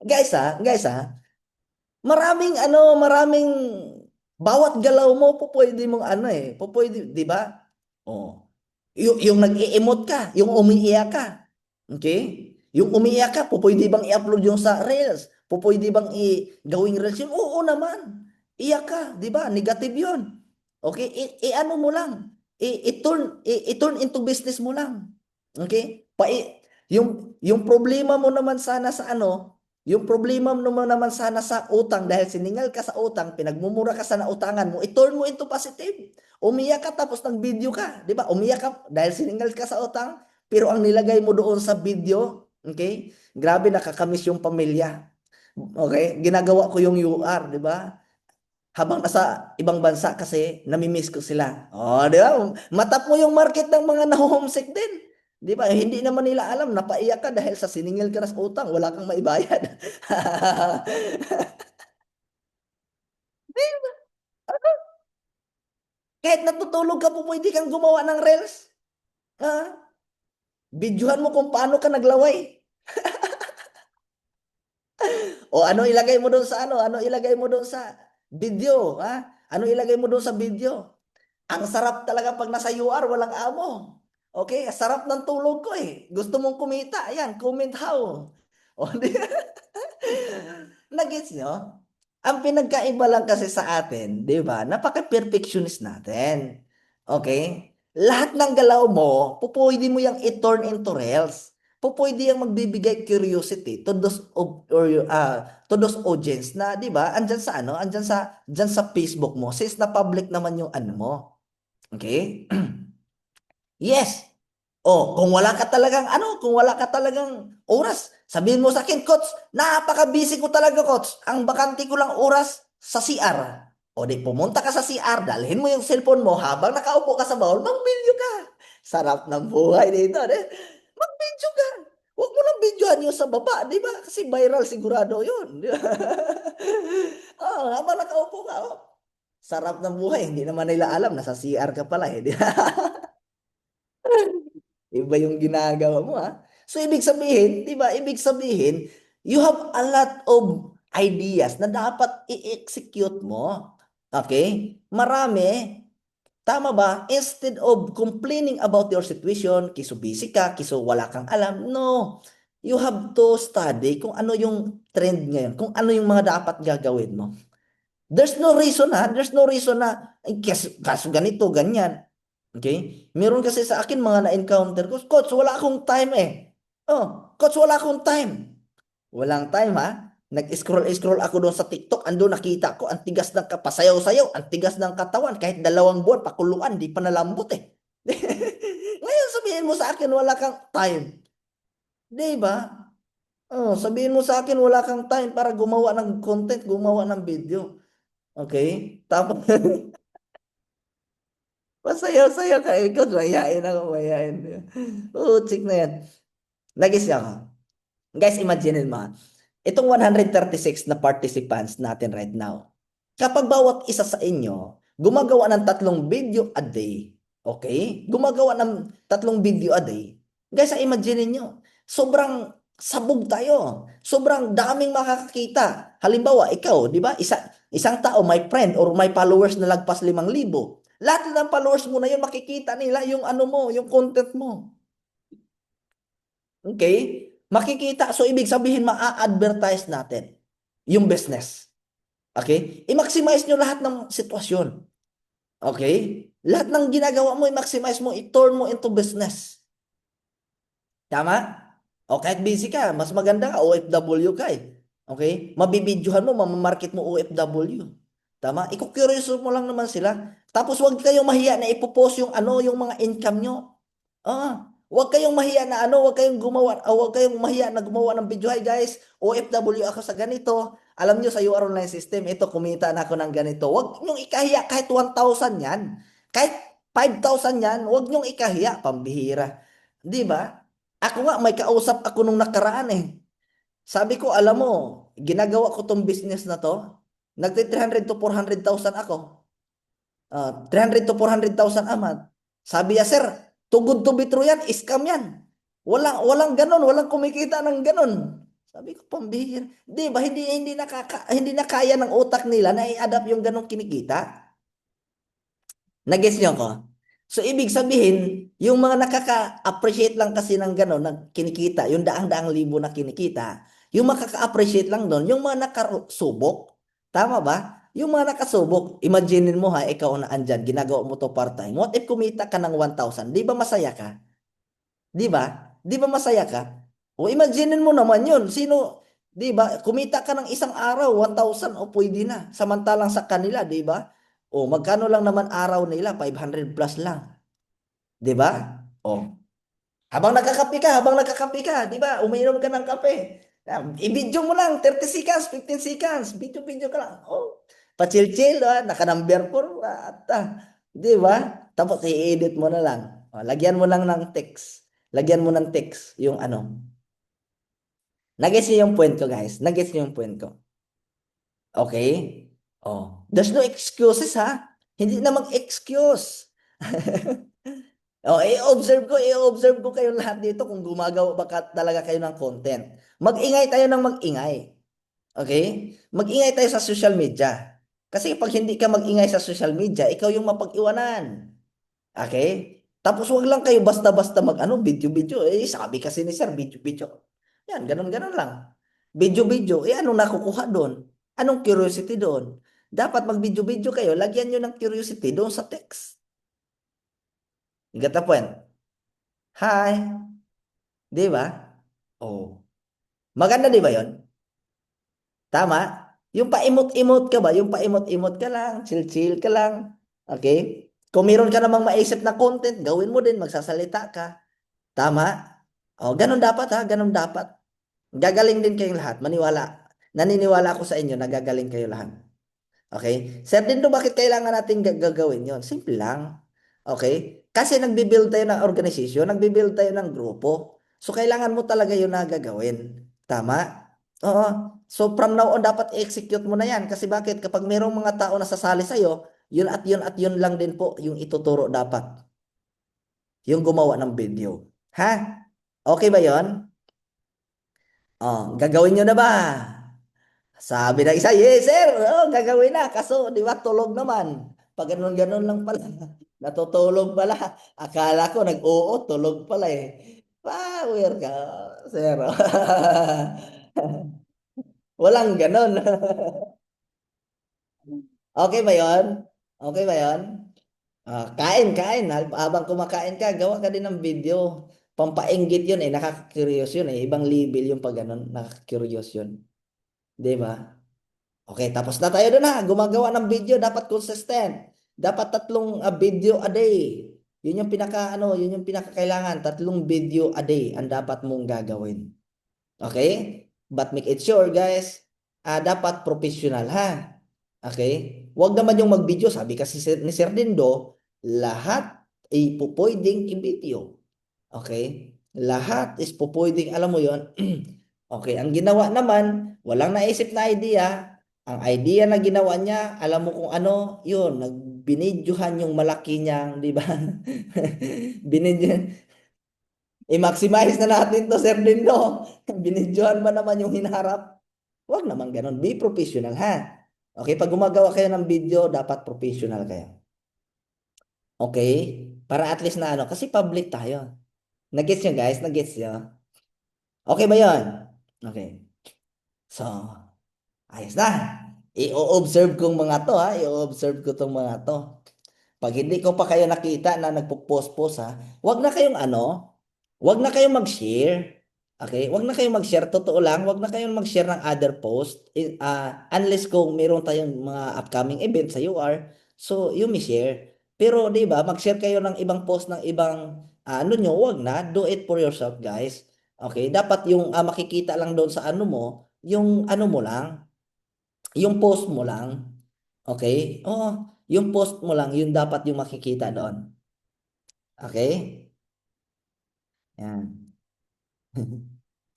Guys, maraming ano, maraming bawat galaw mo po pwede mong ano eh, po pwede, 'di ba? Oh. Yung nag-e-emote ka, yung umiiyak ka. Okay? Yung umiiyak ka, po pwede bang i-upload yung sa Reels? Po pwede bang gawing Reels yun? Oo naman. Iyak ka, 'di ba? Negative 'yun. Okay? I-ano mo lang. I-turn into business mo lang. Okay? Yung problema mo naman sana sa ano, yung problema mo naman sana sa utang dahil siningal ka sa utang, pinagmumura ka sa nautangan mo, i-turn mo into positive. Umiyak ka tapos nag-video ka, 'di ba? Umiyak ka dahil siningal ka sa utang, pero ang nilagay mo doon sa video, okay? Grabe nakakamiss yung pamilya. Okay? Ginagawa ko yung UR, 'di ba? Habang nasa ibang bansa kasi namimiss ko sila. Oh, di ba? Matap mo yung market ng mga naho-homesick din. Di ba? Hindi naman nila alam, napaiyak ka dahil sa siningil ka na sa utang, wala kang maibayad. Di ba? Kahit natutulog ka po, pwede kang gumawa ng reels. Ha? Videohan mo kung paano ka naglaway. O ano ilagay mo doon sa ano? Ano ilagay mo doon sa video? Ha? Ano ilagay mo doon sa video? Ang sarap talaga pag nasa UR, walang amo. Okay, sarap ng tulog ko eh. Gusto mong kumita, ayan, comment how. O, nagets nyo? Ang pinagkaiba lang kasi sa atin, di ba? Napaka-perfectionist natin. Okay? Lahat ng galaw mo, pupwede mo yung i-turn into reels. Pupwede yung magbibigay curiosity to to those audience na, di ba? Andyan sa ano, andyan sa Facebook mo, since na public naman yung ano mo. Okay? Yes. Oh, kung wala ka talagang ano, kung wala ka talagang oras, sabihin mo sa akin, coach, napaka-busy ko talaga, coach. Ang bakante ko lang oras sa CR. O di pumunta ka sa CR, dalhin mo yung cellphone mo habang nakaupo ka sa bawal, mag-video ka. Sarap ng buhay dito. Mag-video ka. Huwag mo lang videohan yung sa baba, di ba? Kasi viral sigurado yun. Di ba? Oh, habang nakaupo ka, oh. Sarap ng buhay. Hindi naman nila alam, nasa CR ka pala eh. Di ba? Iba yung ginagawa mo ha. So ibig sabihin, 'di ba? Ibig sabihin, you have a lot of ideas na dapat i-execute mo. Okay? Marami, tama ba? Instead of complaining about your situation, kiso busy ka, kiso wala kang alam, no. You have to study kung ano yung trend ngayon, kung ano yung mga dapat gagawin mo. There's no reason ha, there's no reason na, ay, kaso ganito, ganyan. Okay? Meron kasi sa akin mga na-encounter ko, Coach, wala akong time eh. Oh, Coach, wala akong time. Walang time ha. Nag-scroll ako doon sa TikTok, ando nakita ko, ang tigas ng kapasayaw-sayaw, ang tigas ng katawan, kahit 2 buwan, pakuluan, di pa nalambot eh. Ngayon sabihin mo sa akin, wala kang time. Di ba? Oh, sabihin mo sa akin, wala kang time para gumawa ng content, gumawa ng video. Okay? Tapos, pasayaw-sayaw ka, ikaw, mayayain ako, mayayain. Oo, chick na yan. Nagis ako. Guys, imagine mo, itong 136 na participants natin right now, kapag bawat isa sa inyo gumagawa ng 3 video a day, okay? Gumagawa ng 3 video a day, guys, imagine niyo, sobrang sabog tayo. Sobrang daming makakakita. Halimbawa, ikaw, di ba? Isang tao, my friend or my followers na lagpas 5,000. Lahat ng followers mo na yun, makikita nila yung ano mo, yung content mo. Okay? Makikita. So, ibig sabihin, ma-advertise natin yung business. Okay? I-maximize nyo lahat ng sitwasyon. Okay? Lahat ng ginagawa mo, i-maximize mo, i-turn mo into business. Tama? O kahit busy ka, mas maganda ka, OFW ka eh. Okay? Mabibidyohan mo, mamamarket mo OFW. Tama? Iko-curious mo lang naman sila. Tapos wag kayong mahiya na ipopost yung ano, yung mga income nyo. Huwag kayong mahiya na ano, huwag kayong mahiya na gumawa ng video. Hi guys, OFW ako sa ganito. Alam nyo sa UR Online System, ito kumita na ako ng ganito. Huwag nyong ikahiya kahit 1,000 yan. Kahit 5,000 yan, huwag nyong ikahiya, pambihira. Di ba? Ako nga, may kausap ako nung nakaraan eh. Sabi ko, alam mo, ginagawa ko tong business na to. Nagti 300 to 400,000 ako. 300 to 400,000 a month. Sabi niya, sir, too good to be true yan, scam yan. Walang ganon, walang kumikita ng ganon. Sabi ko, pambihir. Di ba, hindi na kaya ng utak nila na i-adapt yung ganong kinikita. Nag-gets niyo ko? So, ibig sabihin, yung mga nakaka-appreciate lang kasi ng gano'n, na kinikita, yung daang-daang libo na kinikita, yung makaka-appreciate lang doon, yung mga nakasubok, tama ba? Yung mga nakasubok, imagine mo ha, ikaw na andyan, ginagawa mo to part-time. What if kumita ka ng 1,000? Di ba masaya ka? Di ba? Di ba masaya ka? O imagine mo naman yun. Di ba? Kumita ka ng isang araw, 1,000 o pwede na. Samantalang sa kanila, di ba? O magkano lang naman araw nila? 500 plus lang. Di ba? O, habang nagkakape ka, di ba? Umiinom ka ng kape. I-video mo lang, 30 seconds, 15 seconds. Video ka lang. Oh, pa-chill-chill, naka-number 4. Di ba? Tapos i-edit mo na lang. O, lagyan mo lang ng text. Lagyan mo ng text yung ano. Nag-gets niyo yung point ko, guys. Nag-gets niyo yung point ko. Okay? Oh, there's no excuses ha. Hindi na mag-excuse. Oh, i-observe ko kayo lahat dito kung gumagawa ba talaga kayo ng content. Mag-ingay tayo ng mag-ingay. Okay? Mag-ingay tayo sa social media. Kasi pag hindi ka mag-ingay sa social media, ikaw yung mapag-iwanan. Okay? Tapos wag lang kayo basta-basta mag-ano, video-video. Eh, sabi kasi ni sir, video-video. Yan, ganun-ganun lang. Video-video, eh anong nakukuha doon? Anong curiosity doon? Dapat mag-video-video kayo, lagyan nyo ng curiosity doon sa text. You get the point? Hi, di ba? Oh. Maganda di ba yon? Tama? Yung pa-emote-emote ka ba? Yung pa-emote-emote ka lang, chill-chill ka lang. Okay? Kung meron ka namang maisip na content, gawin mo din, magsasalita ka. Tama? Oh, ganun dapat ha, ganun dapat. Gagaling din kayong lahat, maniwala. Naniniwala ako sa inyo, nagagaling kayo lahat. Okay? Sir Dindo, bakit kailangan natin gagawin yon? Simple lang. Okay? Kasi nagbibuild tayo ng organization, nagbibuild tayo ng grupo. So, kailangan mo talaga yun na gagawin. Tama? Oo. So, from now on, dapat i-execute mo na yan. Kasi bakit? Kapag mayroong mga tao na sasali sa'yo, yun at yun lang din po yung ituturo dapat. Yung gumawa ng video. Ha? Okay ba yon? Oh, gagawin nyo na ba? Sabi ng isa, yes sir, oh, gagawin na. Kaso, di ba, tulog naman. Pag ganun-ganun lang pala. Natutulog pala. Akala ko nag-oo, tulog pala eh. Power ka, sir. Walang ganun. Okay ba yon? Okay ba yon? Kain, kain. Habang kumakain ka, gawa ka din ng video. Pampainggit yun eh. Nakaka-curious yun eh. Ibang level yung pag ganun. Nakaka-curious yun. Di ba? Okay, tapos na tayo doon ha. Gumagawa ng video, dapat consistent. Dapat tatlong video a day. Yun yung pinaka ano, yun yung pinakakailangan. Tatlong video a day ang dapat mong gagawin. Okay? But make it sure guys, dapat professional ha. Okay? Huwag naman yung mag-video. Sabi kasi ni Sir Dindo, lahat ay pupwedeng i-video. Okay? Lahat is pupwedeng, alam mo yon. Okay, ang ginawa naman, walang naisip na idea. Ang idea na ginawa niya, alam mo kung ano, yun, nagbinidyohan yung malaki niyang, di ba? Binidyo, i-maximize na natin to, Sir Dindo. Binidyohan ba naman yung hinaharap? Huwag naman ganun. Be professional, ha? Okay, pag gumagawa kayo ng video, dapat professional kayo. Okay? Para at least na ano, kasi public tayo. Nag-gets nyo, guys? Nag-gets nyo? Okay ba yun? Okay. So, ayos na. I-observe kong mga to, ha? I-observe ko tong mga to. Pag hindi ko pa kayo nakita na nagpo-post-post ha, wag na kayong ano, wag na kayong mag-share. Okay? Wag na kayong mag-share, totoo lang, wag na kayong mag-share ng other post unless kung meron tayong mga upcoming event sa UR, so you may share. Pero 'di ba, mag-share kayo ng ibang post ng ibang ano nyo, wag na, do it for yourself, guys. Okay? Dapat yung makikita lang doon sa ano mo, yung ano mo lang, yung post mo lang. Okay? Oo, yung post mo lang, yun dapat yung makikita doon. Okay? Yan.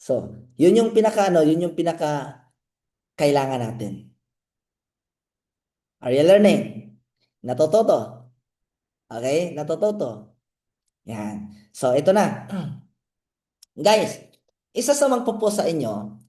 So, yun yung pinaka ano, yun yung pinaka kailangan natin. Are you learning? Natututo? Okay? Natututo? Yan. So, ito na. Guys, isa sa magpo-post sa inyo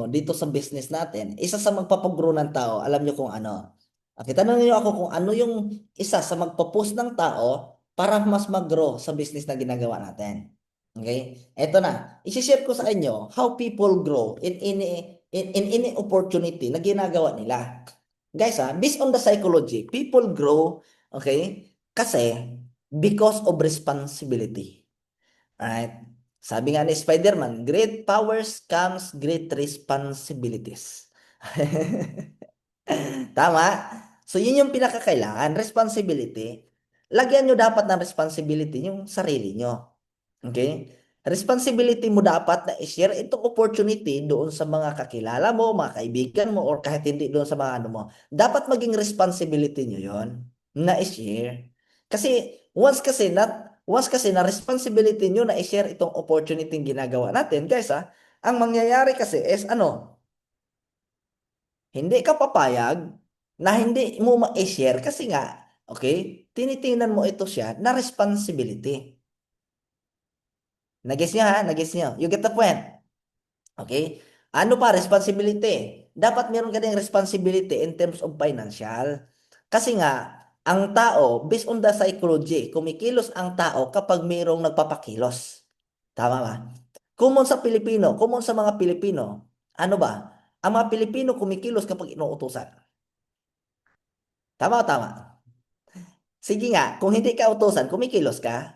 dito sa business natin, isa sa magpapagrow ng tao, alam nyo kung ano. Okay, tanongin niyo ako kung ano yung isa sa magpo-post ng tao para mas mag-grow sa business na ginagawa natin. Okay? Ito na. I-share ko sa inyo how people grow in any opportunity na ginagawa nila. Guys, based on the psychology, people grow, okay? Kasi because of responsibility. Alright? Sabi nga ni Spider-Man, great powers comes great responsibilities. Tama? So, yun yung pinakakailangan, responsibility. Lagyan nyo dapat ng responsibility yung sarili nyo. Okay? Responsibility mo dapat na i-share itong opportunity doon sa mga kakilala mo, mga kaibigan mo, or kahit hindi doon sa mga ano mo. Dapat maging responsibility nyo yon na i-share. Kasi once kasi na responsibility nyo na i-share itong opportunity yung ginagawa natin, guys ang mangyayari kasi is ano, hindi ka papayag na hindi mo ma-share kasi nga, okay, tinitingnan mo ito siya na responsibility. Nagis niyo ha? Nagis niyo? You get the point? Okay? Ano pa, responsibility? Dapat meron ka ding responsibility in terms of financial. Kasi nga, ang tao, based on the psychology, kumikilos ang tao kapag mayroong nagpapakilos. Tama ba? Common sa mga Pilipino, ano ba? Ang mga Pilipino kumikilos kapag inuutusan. Tama o tama? Sige nga, kung hindi ka utusan, kumikilos ka.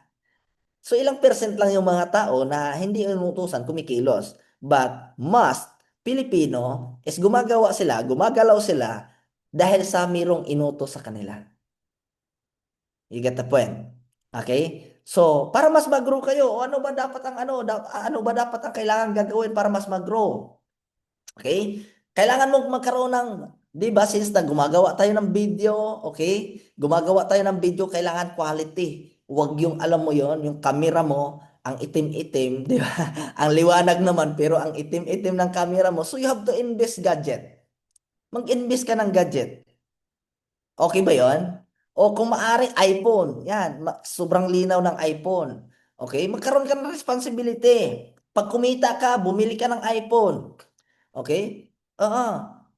So ilang percent lang yung mga tao na hindi inuutusan kumikilos. But most Pilipino is gumagalaw sila dahil sa mirong inutos sa kanila. You get the point? Okay? So, para mas mag-grow kayo, ano ba dapat ang ano ba dapat ang kailangan gagawin para mas mag-grow? Okay? Kailangan mong magkaroon ng, 'di ba, since na gumagawa tayo ng video, okay? Gumagawa tayo ng video, kailangan quality. Huwag yung alam mo yon, yung camera mo, ang itim-itim, 'di ba? Ang liwanag naman pero ang itim-itim ng camera mo. So you have to invest gadget. Mag-invest ka ng gadget. Okay ba yon? O kung maaari, iPhone. Yan, sobrang linaw ng iPhone. Okay? Magkaroon ka ng responsibility. Pag kumita ka, bumili ka ng iPhone. Okay? Oo.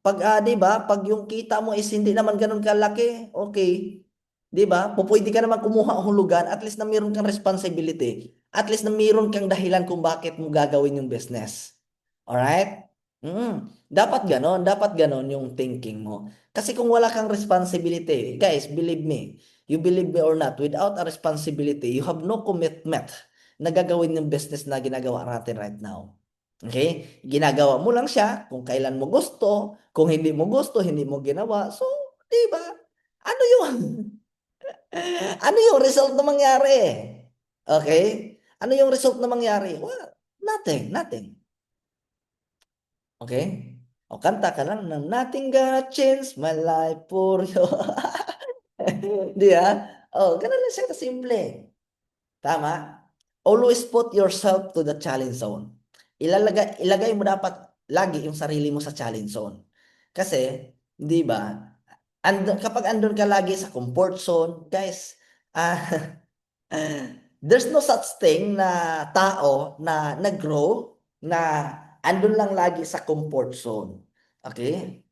Pag, 'di ba, pag yung kita mo is hindi naman gano'n kalaki, okay. 'Di ba? Pupuwede ka naman kumuha ng hulugan, at least na meron kang responsibility. At least na meron kang dahilan kung bakit mo gagawin yung business. Alright? Dapat gano'n yung thinking mo. Kasi kung wala kang responsibility, guys, believe me or not, without a responsibility, you have no commitment na gagawin yung business na ginagawa natin right now. Okay? Ginagawa mo lang siya kung kailan mo gusto, kung hindi mo gusto, hindi mo ginawa. So, 'di ba? Ano yung ano yung result na mangyari? Okay? Ano yung result na mangyari? Well, nothing. Okay? O kanta ka lang ng Nothing Gonna Change My Life for You. Di ba? Oh, ganun lang siya kasimple. Tama? Always put yourself to the challenge zone. Ilagay mo dapat lagi yung sarili mo sa challenge zone. Kasi, di ba, kapag andun ka lagi sa comfort zone, guys, ah, there's no such thing na tao na nag-grow na andun lang lagi sa comfort zone. Okay?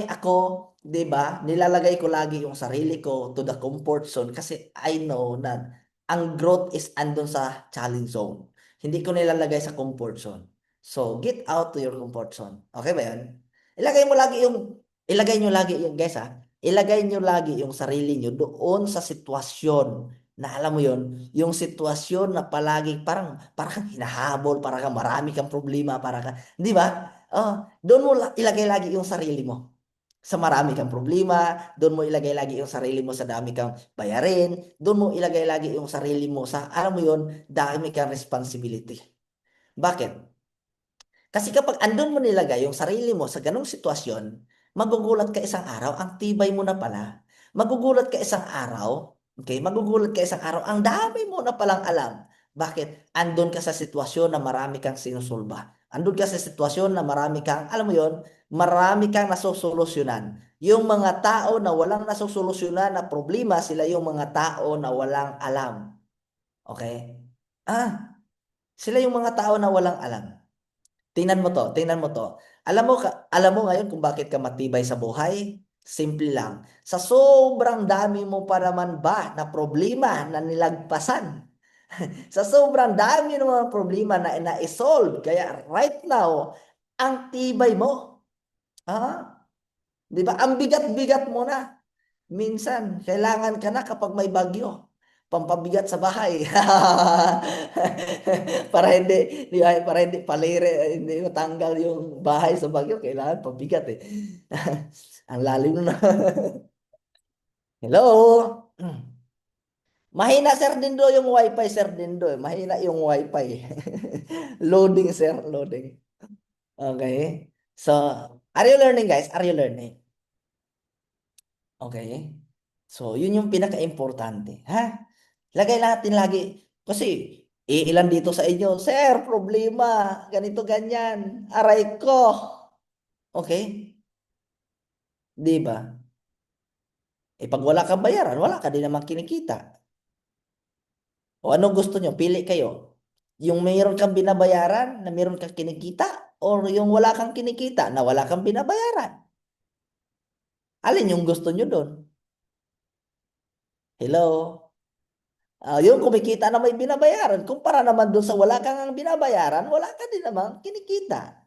Ako, 'di ba, nilalagay ko lagi yung sarili ko to the comfort zone kasi I know na ang growth is andun sa challenge zone. Hindi ko nilalagay sa comfort zone. So, get out to your comfort zone. Okay ba 'yan? Ilagay mo lagi yung ilagay nyo lagi yung guys ilagay nyo lagi yung sarili nyo doon sa sitwasyon na alam mo yon, yung sitwasyon na palagi parang kang hinahabol, parang kang marami kang problema, parang ka, 'di ba? Oh, doon mo ilagay lagi yung sarili mo. Sa marami kang problema, doon mo ilagay lagi yung sarili mo sa dami kang bayarin, doon mo ilagay lagi yung sarili mo sa alam mo yon, dami kang responsibility. Bakit? Kasi kapag andun mo nilagay yung sarili mo sa ganong sitwasyon, magugulat ka isang araw, ang tibay mo na pala. Magugulat ka isang araw, okay? Magugulat ka isang araw, ang dami mo na palang alam. Bakit? Andun ka sa sitwasyon na marami kang sinusulba. Andun ka sa sitwasyon na marami kang, alam mo yon, marami kang nasosolusyonan. Yung mga tao na walang nasosolusyonan na problema, sila yung mga tao na walang alam. Okay? Sila yung mga tao na walang alam. Tingnan mo to. Alam mo ngayon kung bakit ka matibay sa buhay? Simple lang. Sa sobrang dami mo pa naman ba na problema na nilagpasan? Sa sobrang dami ng mga problema na na-solve. Kaya right now, ang tibay mo. Ah, 'di ba? Ang bigat-bigat mo na. Minsan, kailangan ka na kapag may bagyo. Pampabigat sa bahay. Para hindi palire, hindi matanggal yung bahay sa bagyo, kailangan pabigat eh. Ang lalim na. Hello? Mahina sir Dindo yung wifi sir Dindo eh. Mahina yung wifi. Loading sir, loading. Okay. So, are you learning guys? Are you learning? Okay? So, yun yung pinaka-importante. Ha? Lagay natin lagi. Kasi, ilan dito sa inyo, Sir, problema, ganito, ganyan. Aray ko. Okay? Di ba? Eh, pag wala kang bayaran, wala ka din naman kinikita. O ano gusto nyo? Pili kayo. Yung mayroon kang binabayaran na mayroon kang kinikita or yung wala kang kinikita na wala kang binabayaran. Alin yung gusto nyo doon? Hello? Yung kumikita na may binabayaran, kumpara naman doon sa wala kang ang binabayaran, wala ka din naman kinikita.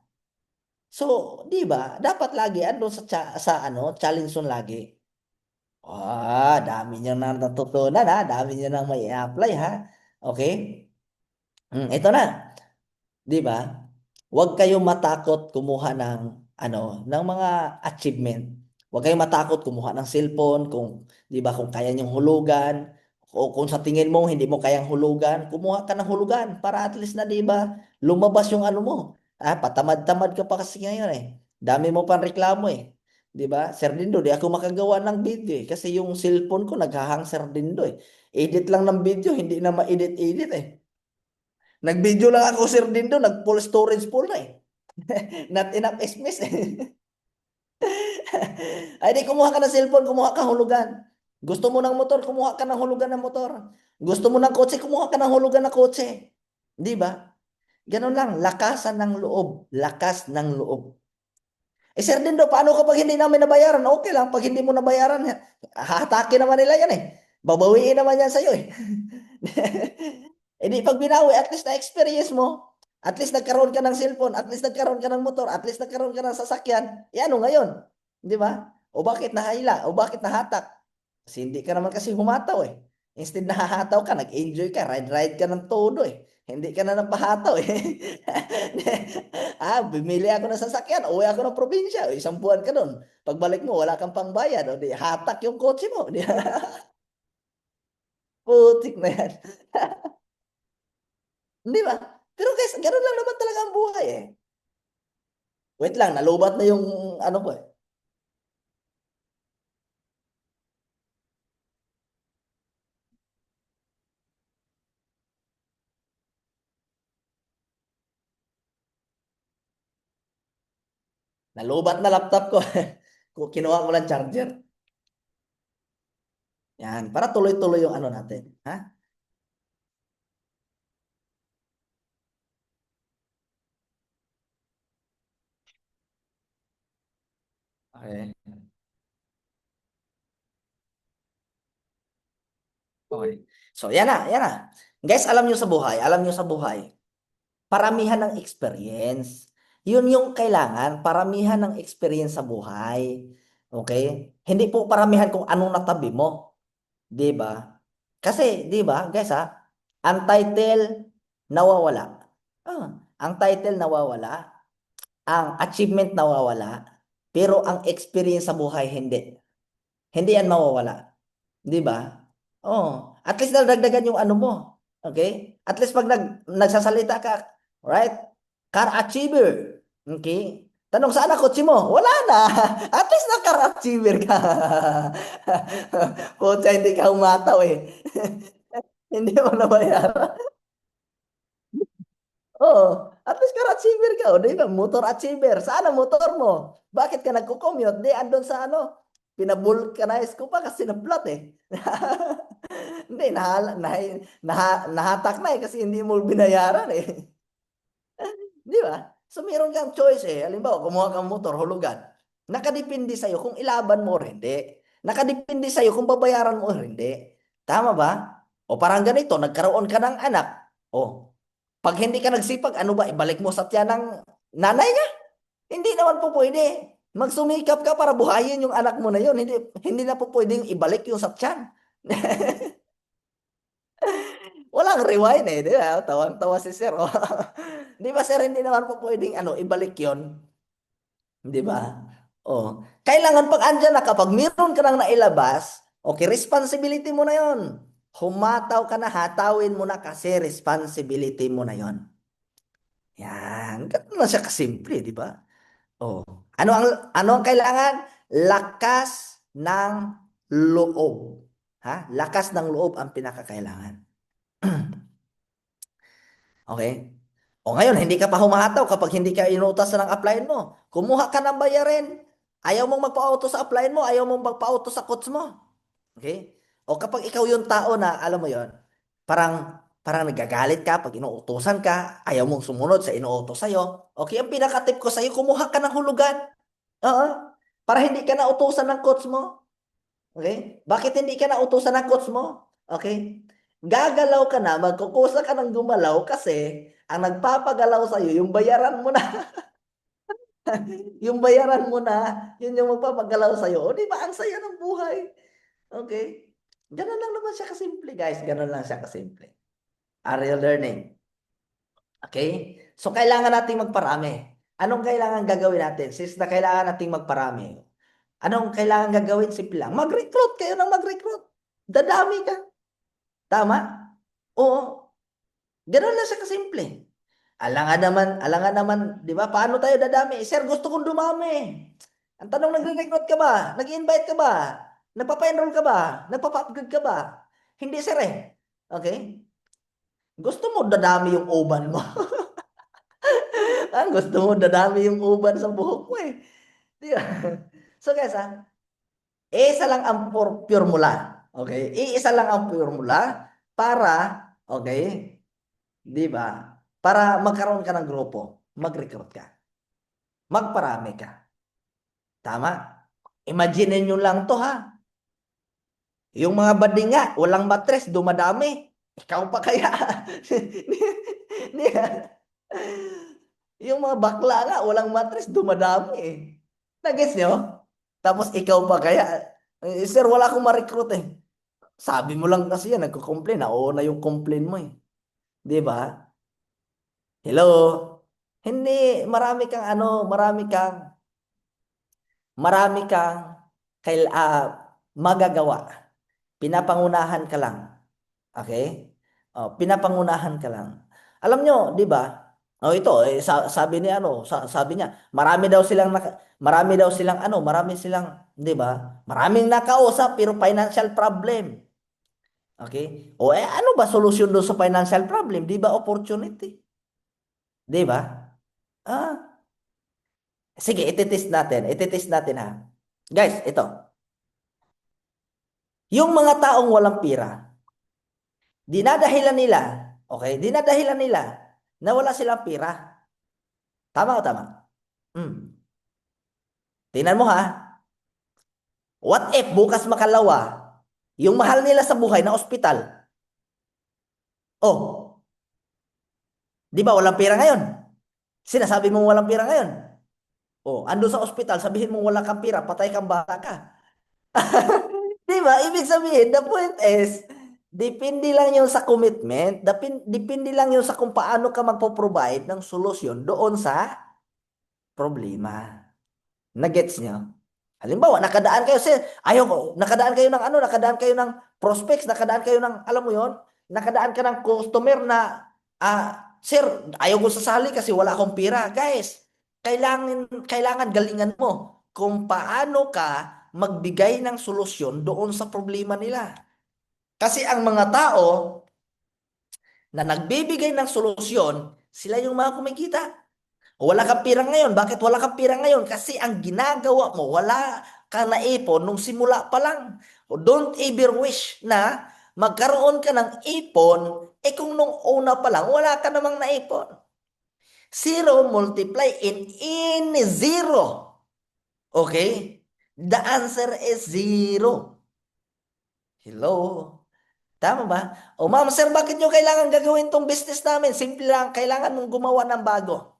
So, 'di ba? Dapat lagi ando sa ano, challenge zone lagi. Dami niyo na natutunan ha, dami niyo nang may apply ha. Okay? Ito na. 'Di ba? Huwag kayong matakot kumuha ng ng mga achievement. Huwag kayong matakot kumuha ng cellphone kung 'di ba kung kaya niyong hulugan o kung sa tingin mo hindi mo kayang hulugan, kumuha ka ng hulugan para at least na 'di ba lumabas yung ano mo. Patamad-tamad ka pa kasi ngayon eh. Dami mo pang reklamo eh. 'Di ba? Sir Dindo, di ako makagawa ng video eh kasi yung cellphone ko naghahang Sir Dindo eh. Edit lang ng video, hindi na ma-edit-edit eh. Nag-video lang ako Sir Dindo, nag-full storage full na eh. Not enough space eh. Ay di kumuha ka ng cellphone, kumuha ka hulugan. Gusto mo ng motor, kumuha ka ng hulugan ng motor. Gusto mo ng kotse, kumuha ka ng hulugan ng kotse. Di ba? Ganun lang, lakasan ng loob. Lakas ng loob. Eh sir Dindo, paano kapag hindi namin nabayaran? Okay lang, pag hindi mo nabayaran, hahatakin naman nila yan eh. Babawiin naman yan sa'yo eh. Eh di pag binawi, at least na-experience mo. At least nagkaroon ka ng cellphone, at least nagkaroon ka ng motor, at least nagkaroon ka ng sasakyan. Eh ano ngayon? Di ba? O bakit nahayla? O bakit nahatak? Kasi hindi ka naman kasi humataw eh. Instead na hahataw ka, nag-enjoy ka, ride-ride ka ng todo eh. Hindi ka na napahataw eh. Bumili ako ng sasakyan, uwi ako ng probinsya, isang buwan ka doon. Pagbalik mo, wala kang pangbayad, o di hatak yung kotse mo. Di, putik na yan. Di ba? Pero guys, ganun lang naman talaga ang buhay eh. Wait lang, nalubat na yung ano ko eh. Nalubat na laptop ko. Kinuha ko lang charger. Yan, para tuloy-tuloy yung ano natin. Ha? Okay. Okay. So, yan na, yan na. Guys, alam nyo sa buhay, paramihan ng experience. Yun yung kailangan, paramihan ng experience sa buhay. Okay? Hindi po paramihan kung anong natabi mo. 'Di ba? Kasi, 'di ba, guys ang title nawawala. Ang title nawawala, ang achievement nawawala, pero ang experience sa buhay hindi. Hindi yan mawawala. 'Di ba? Oh, at least nadagdagan yung ano mo. Okay? At least pag nagsasalita ka, right? Car achiever. Okay? Tanong saan ang kotse mo? Wala na. At least na car achiever ka. Kotse hindi ka umataw eh. Hindi mo nabayaran. Oo. At least car achiever ka. O, di ba? Motor achiever. Saan ang motor mo? Bakit ka nagko-commute? Di, andun sa ano? Pinabulkanize ko pa kasi na-flat eh. Hindi, nahatak na eh kasi hindi mo binayaran eh. Di ba? So meron kang choice eh. Halimbawa, kumuha kang motor, hulugan. Nakadepende sa'yo kung ilaban mo o hindi. Nakadepende sa'yo kung babayaran mo o hindi. Tama ba? O parang ganito, nagkaroon ka ng anak. O, pag hindi ka nagsipag, ano ba, ibalik mo sa tiyan ng nanay niya? Hindi naman po pwede. Magsumikap ka para buhayin yung anak mo na yun. Hindi na po pwedeng ibalik yung sa tiyan. Walang rewind eh, di ba? Tawang-tawa si Sir. Oh. Di ba Sir, hindi naman po pwedeng ano, ibalik yon, di ba? Oh. Kailangan pag andyan na kapag meron ka nang nailabas, okay, responsibility mo na yon. Humataw ka na, hatawin mo na kasi responsibility mo na yon. Yan, ganun lang siya kasimple, di ba? Oh. Ano ang ano ang kailangan? Lakas ng loob. Ha? Lakas ng loob ang pinakakailangan. Okay? O ngayon, hindi ka pa humahataw kapag hindi ka inuutas ng applyin mo. Kumuha ka ng bayarin. Ayaw mong magpa-auto sa applyin mo, ayaw mong magpa-auto sa coach mo. Okay? O kapag ikaw yung tao na, alam mo yon, parang nagagalit ka pag inuutosan ka, ayaw mong sumunod sa inuutos sa'yo. Okay, ang pinaka-tip ko sa'yo, kumuha ka ng hulugan. Oo. Para hindi ka na utusan ng coach mo. Okay? Bakit hindi ka na utusan ng coach mo? Okay? Gagalaw ka na, magkukusa ka ng gumalaw kasi ang nagpapagalaw sa'yo, yung bayaran mo na, yung bayaran mo na, yun yung magpapagalaw sa'yo. O di ba, ang saya ng buhay. Okay? Ganun lang naman siya kasimple, guys. Ganun lang siya kasimple. Are you learning? Okay? So, kailangan nating magparami. Anong kailangan gagawin natin? Since na kailangan nating magparami, anong kailangan gagawin? Simple lang. Mag-recruit kayo ng mag-recruit. Dadami ka. Tama? Oo. Ganun lang siya kasimple. Alangan naman, di ba? Paano tayo dadami? Sir, gusto kong dumami. Ang tanong, nagre-recruit ka ba? Nag-invite ka ba? Nagpapa-enroll ka ba? Nagpapa-upgrade ka ba? Hindi, sir eh. Okay? Gusto mo dadami yung uban mo. Gusto mo dadami yung uban sa buhok mo eh. Di ba? So guys iisa lang ang formula. Okay? Iisa lang ang formula para, okay, di ba? Para magkaroon ka ng grupo, mag-recruit ka. Magparami ka. Tama? Imagine nyo lang to ha. Yung mga bading nga, walang matres, dumadami. Ikaw pa kaya? Yung mga bakla nga, walang matres, dumadami eh. Nagets nyo? Tapos ikaw pa kaya? Sir, wala akong ma-recruit eh. Sabi mo lang kasi yan, nagko-complain. Na yung complain mo eh. Di ba? Hello? Hindi, marami kang magagawa. Pinapangunahan ka lang. Okay? Pinapangunahan ka lang. Alam nyo, di ba? Ito, sabi ni sabi niya, marami silang, di ba? Maraming nakausap pero financial problem. Okay? Ano ba solusyon doon sa financial problem? Di ba opportunity? Di ba? Ah, sige, ititest natin. Ititest natin ha. Guys, ito. Yung mga taong walang pira, dinadahilan nila, okay? Dinadahilan nila na wala silang pira. Tama o tama? Hmm. Tingnan mo ha. What if bukas makalawa, yung mahal nila sa buhay na ospital? Oh, di ba walang pira ngayon? Sinasabi mo walang pira ngayon. Oh, ando sa ospital, sabihin mo wala kang pira, patay kang bata ka. Di ba? Ibig sabihin, the point is, depende lang yun sa commitment, depende lang yun sa kung paano ka magpo-provide ng solusyon doon sa problema. Nagets nyo? Halimbawa, nakadaan kayo ng nakadaan kayo ng prospects, nakadaan kayo ng, alam mo yon, nakadaan ka ng customer na, sir, ayaw ko sasali kasi wala akong pira. Guys, kailangan galingan mo kung paano ka magbigay ng solusyon doon sa problema nila. Kasi ang mga tao na nagbibigay ng solusyon, sila yung mga kumikita. Wala kang pira ngayon. Bakit wala kang pira ngayon? Kasi ang ginagawa mo, wala ka naipon nung simula pa lang. Don't ever wish na magkaroon ka ng ipon, kung nung una pa lang, wala ka namang naipon. Zero multiply in zero. Okay? The answer is zero. Hello? Tama ba? O ma'am, sir, bakit nyo kailangan gagawin tong business namin? Simple lang, kailangan mong gumawa ng bago.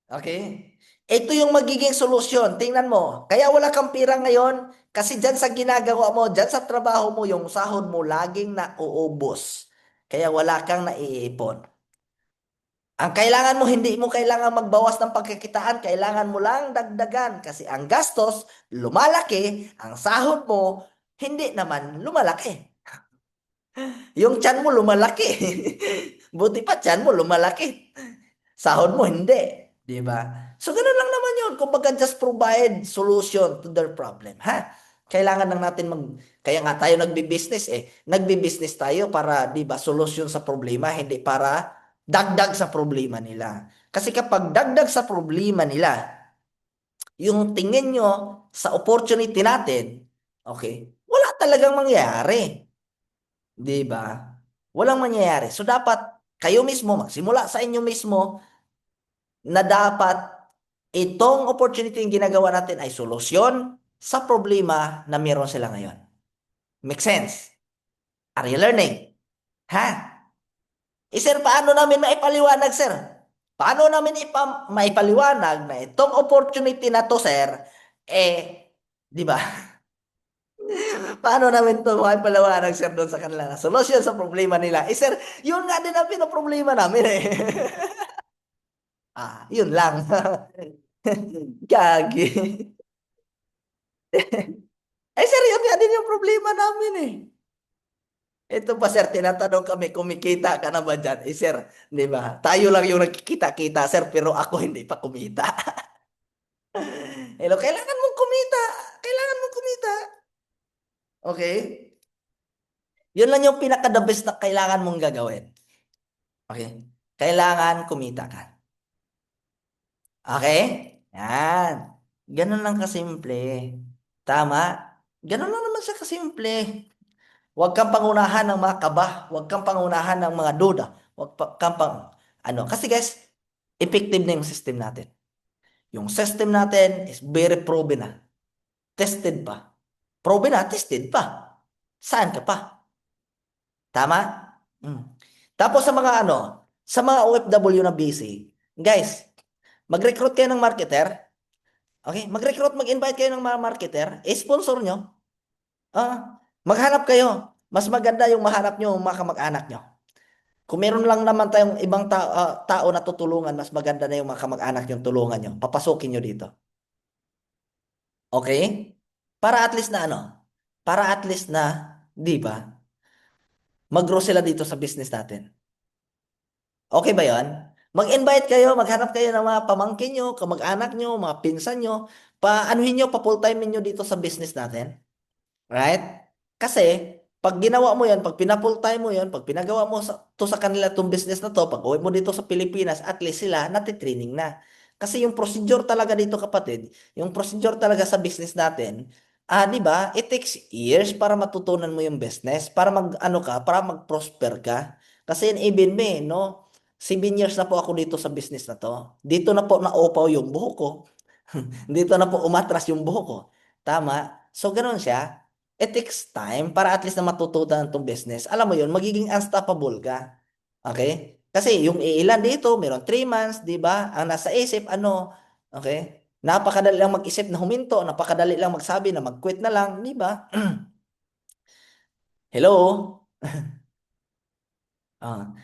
Okay? Ito yung magiging solusyon. Tingnan mo. Kaya wala kang pira ngayon kasi dyan sa ginagawa mo, dyan sa trabaho mo, yung sahod mo laging nauubos. Kaya wala kang naiipon. Ang kailangan mo, hindi mo kailangan magbawas ng pagkakitaan, kailangan mo lang dagdagan kasi ang gastos lumalaki, ang sahod mo hindi naman lumalaki. Yung tiyan mo lumalaki. Buti pa tiyan mo lumalaki. Sahod mo hindi. Di ba? So, ganun lang naman yun. Kumbaga, just provide solution to their problem. Ha? Kailangan lang natin Kaya nga tayo nagbi-business eh. Nagbi-business tayo para, di ba, solusyon sa problema, hindi para dagdag sa problema nila. Kasi kapag dagdag sa problema nila, yung tingin nyo sa opportunity natin, okay, wala talagang mangyayari. Di ba? Walang mangyayari. So, dapat kayo mismo, magsimula sa inyo mismo, na dapat itong opportunity yung ginagawa natin ay solusyon sa problema na meron sila ngayon. Make sense? Are you learning? Ha? Sir, paano namin maipaliwanag, sir? Paano namin maipaliwanag na itong opportunity na to, sir, di ba? Paano namin to maipaliwanag, sir, doon sa kanila na solusyon sa problema nila? Sir, yun nga din ang pinoproblema namin eh. Yun lang. Gagi. Sir, yun nga din yung problema namin eh. Ito pa, sir, tinatanong kami, kumikita ka na ba dyan? Sir, di ba? Tayo lang yung nagkikita-kita, sir, pero ako hindi pa kumita. Hello, kailangan mong kumita. Kailangan mong kumita. Okay? Yun lang yung pinaka-the best na kailangan mong gagawin. Okay? Kailangan kumita ka. Okay? Yan. Ganun lang kasimple. Tama? Ganun lang naman siya kasimple. Huwag kang pangunahan ng mga kaba. Huwag kang pangunahan ng mga duda. Huwag kang ano. Kasi guys, effective na yung system natin. Yung system natin is very proven na. Tested pa. Proven na, tested pa. Saan ka pa? Tama? Mm. Tapos sa mga OFW na busy, guys, mag-recruit kayo ng marketer. Okay? Mag-recruit, mag-invite kayo ng mga marketer. I-sponsor nyo. Maghanap kayo. Mas maganda yung mahanap nyo yung mga kamag-anak nyo. Kung meron lang naman tayong ibang tao na tutulungan, mas maganda na yung mga kamag-anak yung tulungan nyo. Papasukin nyo dito. Okay? Para at least na Para at least na, di ba, mag-grow sila dito sa business natin. Okay ba yon? Mag-invite kayo, maghanap kayo ng mga pamangkin nyo, kamag-anak nyo, mga pinsan nyo, pa-anuhin nyo, pa-full-time nyo dito sa business natin. Right? Kasi, pag ginawa mo yan, pag pina-full time mo yan, pag pinagawa mo sa kanila itong business na to, pag uwi mo dito sa Pilipinas, at least sila natitraining na. Kasi yung procedure talaga dito kapatid, yung procedure talaga sa business natin, di ba? It takes years para matutunan mo yung business, para para mag-prosper ka. Kasi even me, no? 7 years na po ako dito sa business na to. Dito na po naupaw yung buhok ko. Dito na po umatras yung buhok ko. Tama? So, ganun siya. It takes time para at least na matutunan itong business. Alam mo yun, magiging unstoppable ka. Okay? Kasi yung ilan dito, meron 3 months, di ba? Ang nasa isip, okay? Napakadali lang mag-isip na huminto, napakadali lang magsabi na mag-quit na lang, di ba? Hello?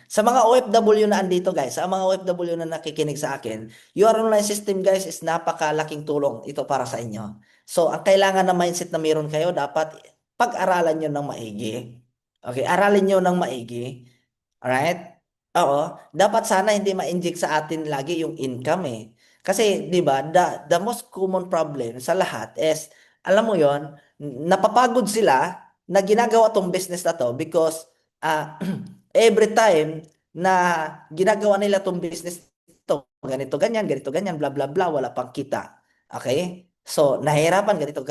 Sa mga OFW na andito guys, sa mga OFW na nakikinig sa akin, your online system guys is napakalaking tulong ito para sa inyo. So, ang kailangan na mindset na meron kayo, dapat pag-aralan nyo ng maigi. Okay, aralin nyo ng maigi. Alright? Oo, dapat sana hindi ma-inject sa atin lagi yung income eh. Kasi, di ba, the most common problem sa lahat is, alam mo yon, napapagod sila na ginagawa tong business na to because ah every time na ginagawa nila tong business to, ganito, ganyan, bla bla bla, wala pang kita. Okay? So, nahihirapan, ganito,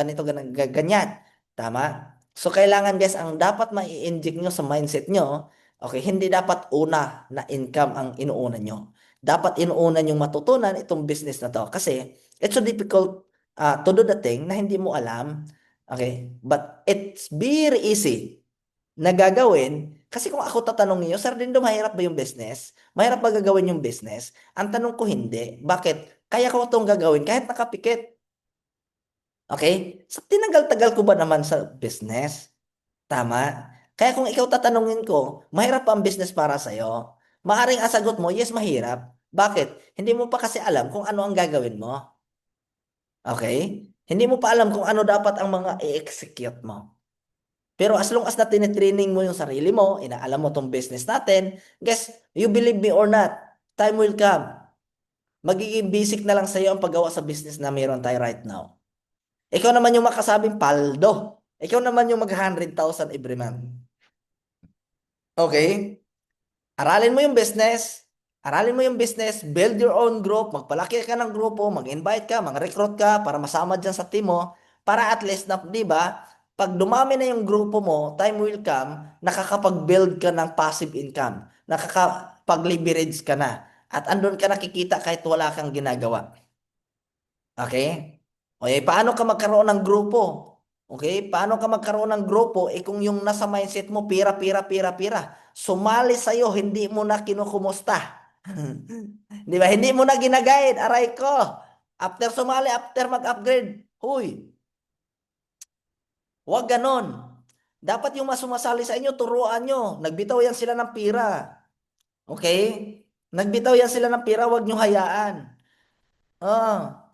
ganyan. Tama? So, kailangan guys, ang dapat mai-inject nyo sa mindset nyo, okay, hindi dapat una na income ang inuuna nyo. Dapat inuuna nyo matutunan itong business na to. Kasi, it's so difficult to do the thing na hindi mo alam. Okay? But it's very easy na gagawin, kasi kung ako tatanungin niyo, Sir Dindo, mahirap ba yung business? Mahirap ba gagawin yung business? Ang tanong ko hindi. Bakit? Kaya ko itong gagawin kahit nakapikit. Okay? Sa tinagal-tagal ko ba naman sa business? Tama? Kaya kung ikaw tatanungin ko, mahirap ba ang business para sa'yo? Maaring ang sagot mo, yes, mahirap. Bakit? Hindi mo pa kasi alam kung ano ang gagawin mo. Okay? Hindi mo pa alam kung ano dapat ang mga i-execute mo. Pero as long as na tinitraining mo yung sarili mo, inaalam mo tong business natin, guess, you believe me or not, time will come. Magiging basic na lang sa'yo ang paggawa sa business na meron tayo right now. Ikaw naman yung makasabing paldo. Ikaw naman yung mag-100,000 every month. Okay? Aralin mo yung business. Aralin mo yung business. Build your own group. Magpalaki ka ng grupo. Mag-invite ka. Mag-recruit ka para masama dyan sa team mo. Para at least na, di ba, pag dumami na yung grupo mo, time will come, nakakapag-build ka ng passive income. Nakakapag-leverage ka na. At andun ka nakikita kahit wala kang ginagawa. Okay? Okay, paano ka magkaroon ng grupo? Okay, paano ka magkaroon ng grupo? Kung yung nasa mindset mo, pira, pira, pira, pira. Sumali sa'yo, hindi mo na kinukumusta. Di ba? Hindi mo na ginagayad. Aray ko. After sumali, after mag-upgrade. Huy, huwag ganon. Dapat yung masumasali sa inyo, turuan nyo. Nagbitaw yan sila ng pira. Okay? Nagbitaw yan sila ng pira, huwag nyo hayaan. Ah.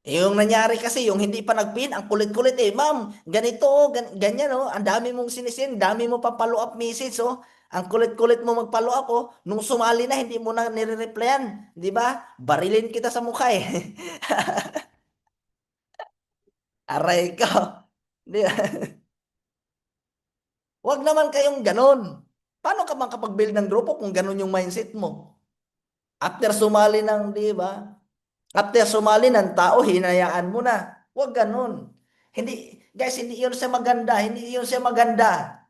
Yung nangyari kasi, yung hindi pa nag-pin, ang kulit-kulit eh. Ma'am, ganito, ganyan oh. Ang dami mong sinisin, dami mo pa follow up message oh. Ang kulit-kulit mo mag-follow up oh. Nung sumali na, hindi mo na nire-replyan. Di ba? Barilin kita sa mukha eh. Aray ko. Di ba? Huwag naman kayong ganon. Paano ka makapag-build ng grupo kung ganon yung mindset mo? After sumali ng, di ba? After sumali ng tao, hinayaan mo na. Huwag ganun. Hindi, guys, hindi yun siya maganda. Hindi yun siya maganda.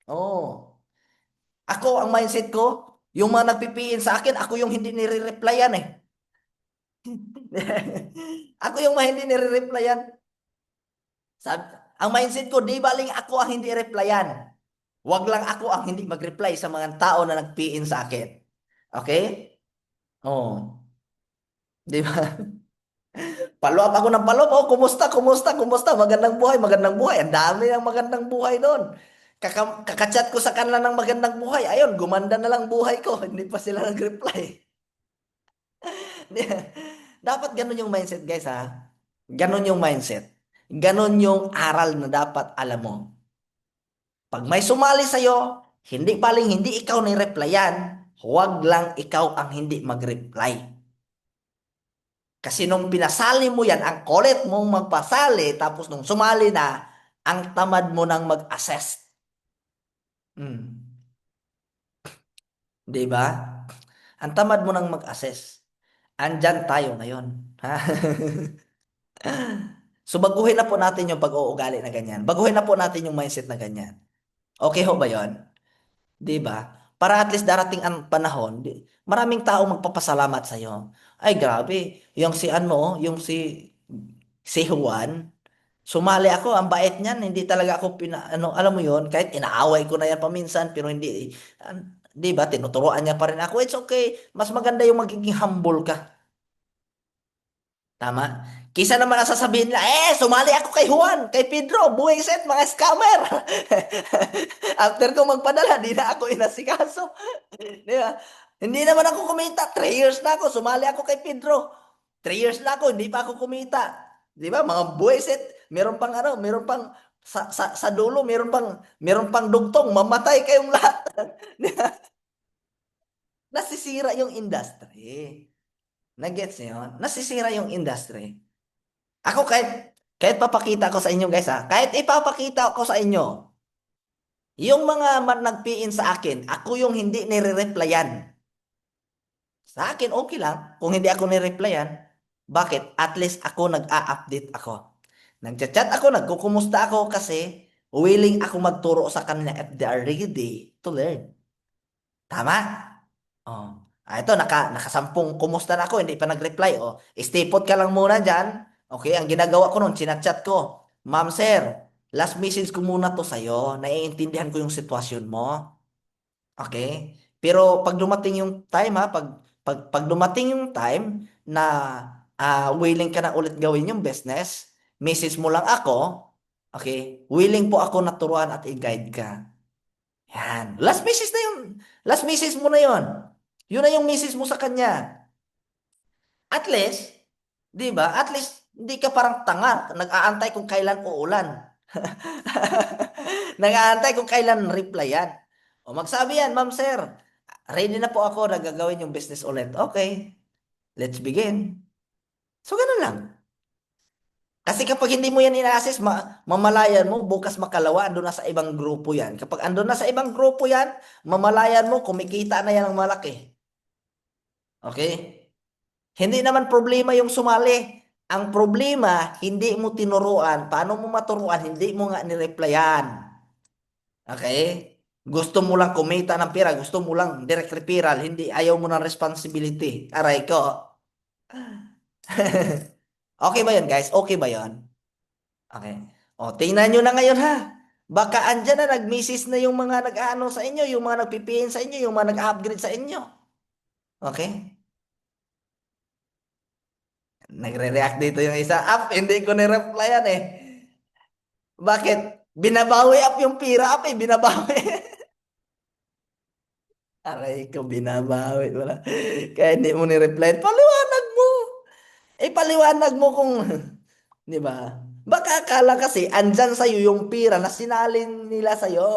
Oo. Ako, ang mindset ko, yung mga nagpipiin sa akin, ako yung hindi nire-replyan eh. Ako yung mga hindi nire-replyan. Sab ang mindset ko, di baling ako ang hindi replyan. Wag lang ako ang hindi mag-reply sa mga tao na nag-PN sa akin. Okay? Oh, di ba? Follow up ako ng follow up. Oh, kumusta, kumusta, kumusta? Magandang buhay, magandang buhay. Ang dami ng magandang buhay doon. Kakachat ko sa kanila ng magandang buhay. Ayun, gumanda na lang buhay ko. Hindi pa sila nag-reply. Dapat ganun yung mindset, guys, ha? Ganun yung mindset. Ganun yung aral na dapat alam mo. Pag may sumali sa'yo, hindi baling hindi ikaw ni-replyan, huwag lang ikaw ang hindi mag-reply. Kasi nung pinasali mo yan, ang kulit mong magpasali, tapos nung sumali na, ang tamad mo nang mag-assess. Hmm. Di ba? Ang tamad mo nang mag-assess. Andyan tayo ngayon. Ha? So baguhin na po natin yung pag-uugali na ganyan. Baguhin na po natin yung mindset na ganyan. Okay ho ba yon? 'Di ba? Para at least darating ang panahon, maraming tao magpapasalamat sa iyo. Ay grabe, yung si ano, yung si Juan, sumali ako, ang bait niyan, hindi talaga ako ano, alam mo yon, kahit inaaway ko na yan paminsan pero hindi 'di ba, tinuturuan niya pa rin ako. It's okay. Mas maganda yung magiging humble ka. Tama? Kisa naman ang sasabihin nila, sumali ako kay Juan, kay Pedro, buwisit, mga scammer. After ko magpadala, di na ako inasikaso. Di ba? Hindi naman ako kumita. 3 years na ako, sumali ako kay Pedro. 3 years na ako, hindi pa ako kumita. Di ba? Mga buwisit, meron pang ano, meron pang sa dulo, meron pang dugtong, mamatay kayong lahat. Nasisira yung industry. Nagets niyo? Nasisira yung industry. Ako kahit papakita ko sa inyo guys ha, kahit ipapakita ko sa inyo, yung mga nag-PN sa akin, ako yung hindi nire-replyan. Sa akin okay lang kung hindi ako nire-replyan. Bakit? At least ako nag-a-update ako. Nagchat-chat ako, nagkukumusta ako kasi willing ako magturo sa kanila if they are ready to learn. Tama? Oh. Ito, nakasampung kumusta na ako, hindi pa nag-reply. Oh. Stay put ka lang muna dyan. Okay, ang ginagawa ko nun, chinachat ko. Ma'am, sir, last message ko muna to sa'yo. Naiintindihan ko yung sitwasyon mo. Okay? Pero pag dumating yung time ha, pag dumating yung time na willing ka na ulit gawin yung business, message mo lang ako, okay? Willing po ako na turuan at i-guide ka. Yan. Last message na yun. Last message mo na yun. Yun na yung message mo sa kanya. At least, di ba? At least, hindi ka parang tanga. Nag-aantay kung kailan uulan. Nag-aantay kung kailan replyan. O magsabi yan, ma'am sir, ready na po ako na gagawin yung business ulit. Okay, let's begin. So, ganun lang. Kasi kapag hindi mo yan ina-assess, mamalayan mo, bukas makalawa, andun na sa ibang grupo yan. Kapag andun na sa ibang grupo yan, mamalayan mo, kumikita na yan ng malaki. Okay? Hindi naman problema yung sumali. Ang problema, hindi mo tinuruan. Paano mo maturuan? Hindi mo nga nireplyan. Okay? Gusto mo lang kumita ng pera, gusto mo lang direct referral, hindi ayaw mo ng responsibility. Aray ko. Okay ba yun, guys? Okay ba yun? Okay. O, tingnan nyo na ngayon ha. Baka andyan na nag-missis na yung mga nag-ano sa inyo, yung mga nag-PPN sa inyo, yung mga nag-upgrade sa inyo. Okay? Nagre-react dito yung isa. Hindi ko ni-replyan eh. Bakit? Binabawi up yung pira up eh. Binabawi. Aray ko, binabawi. Wala. Kaya hindi mo ni-reply. Paliwanag mo. Paliwanag mo kung, di ba? Baka akala kasi andyan sa'yo yung pira na sinalin nila sa'yo.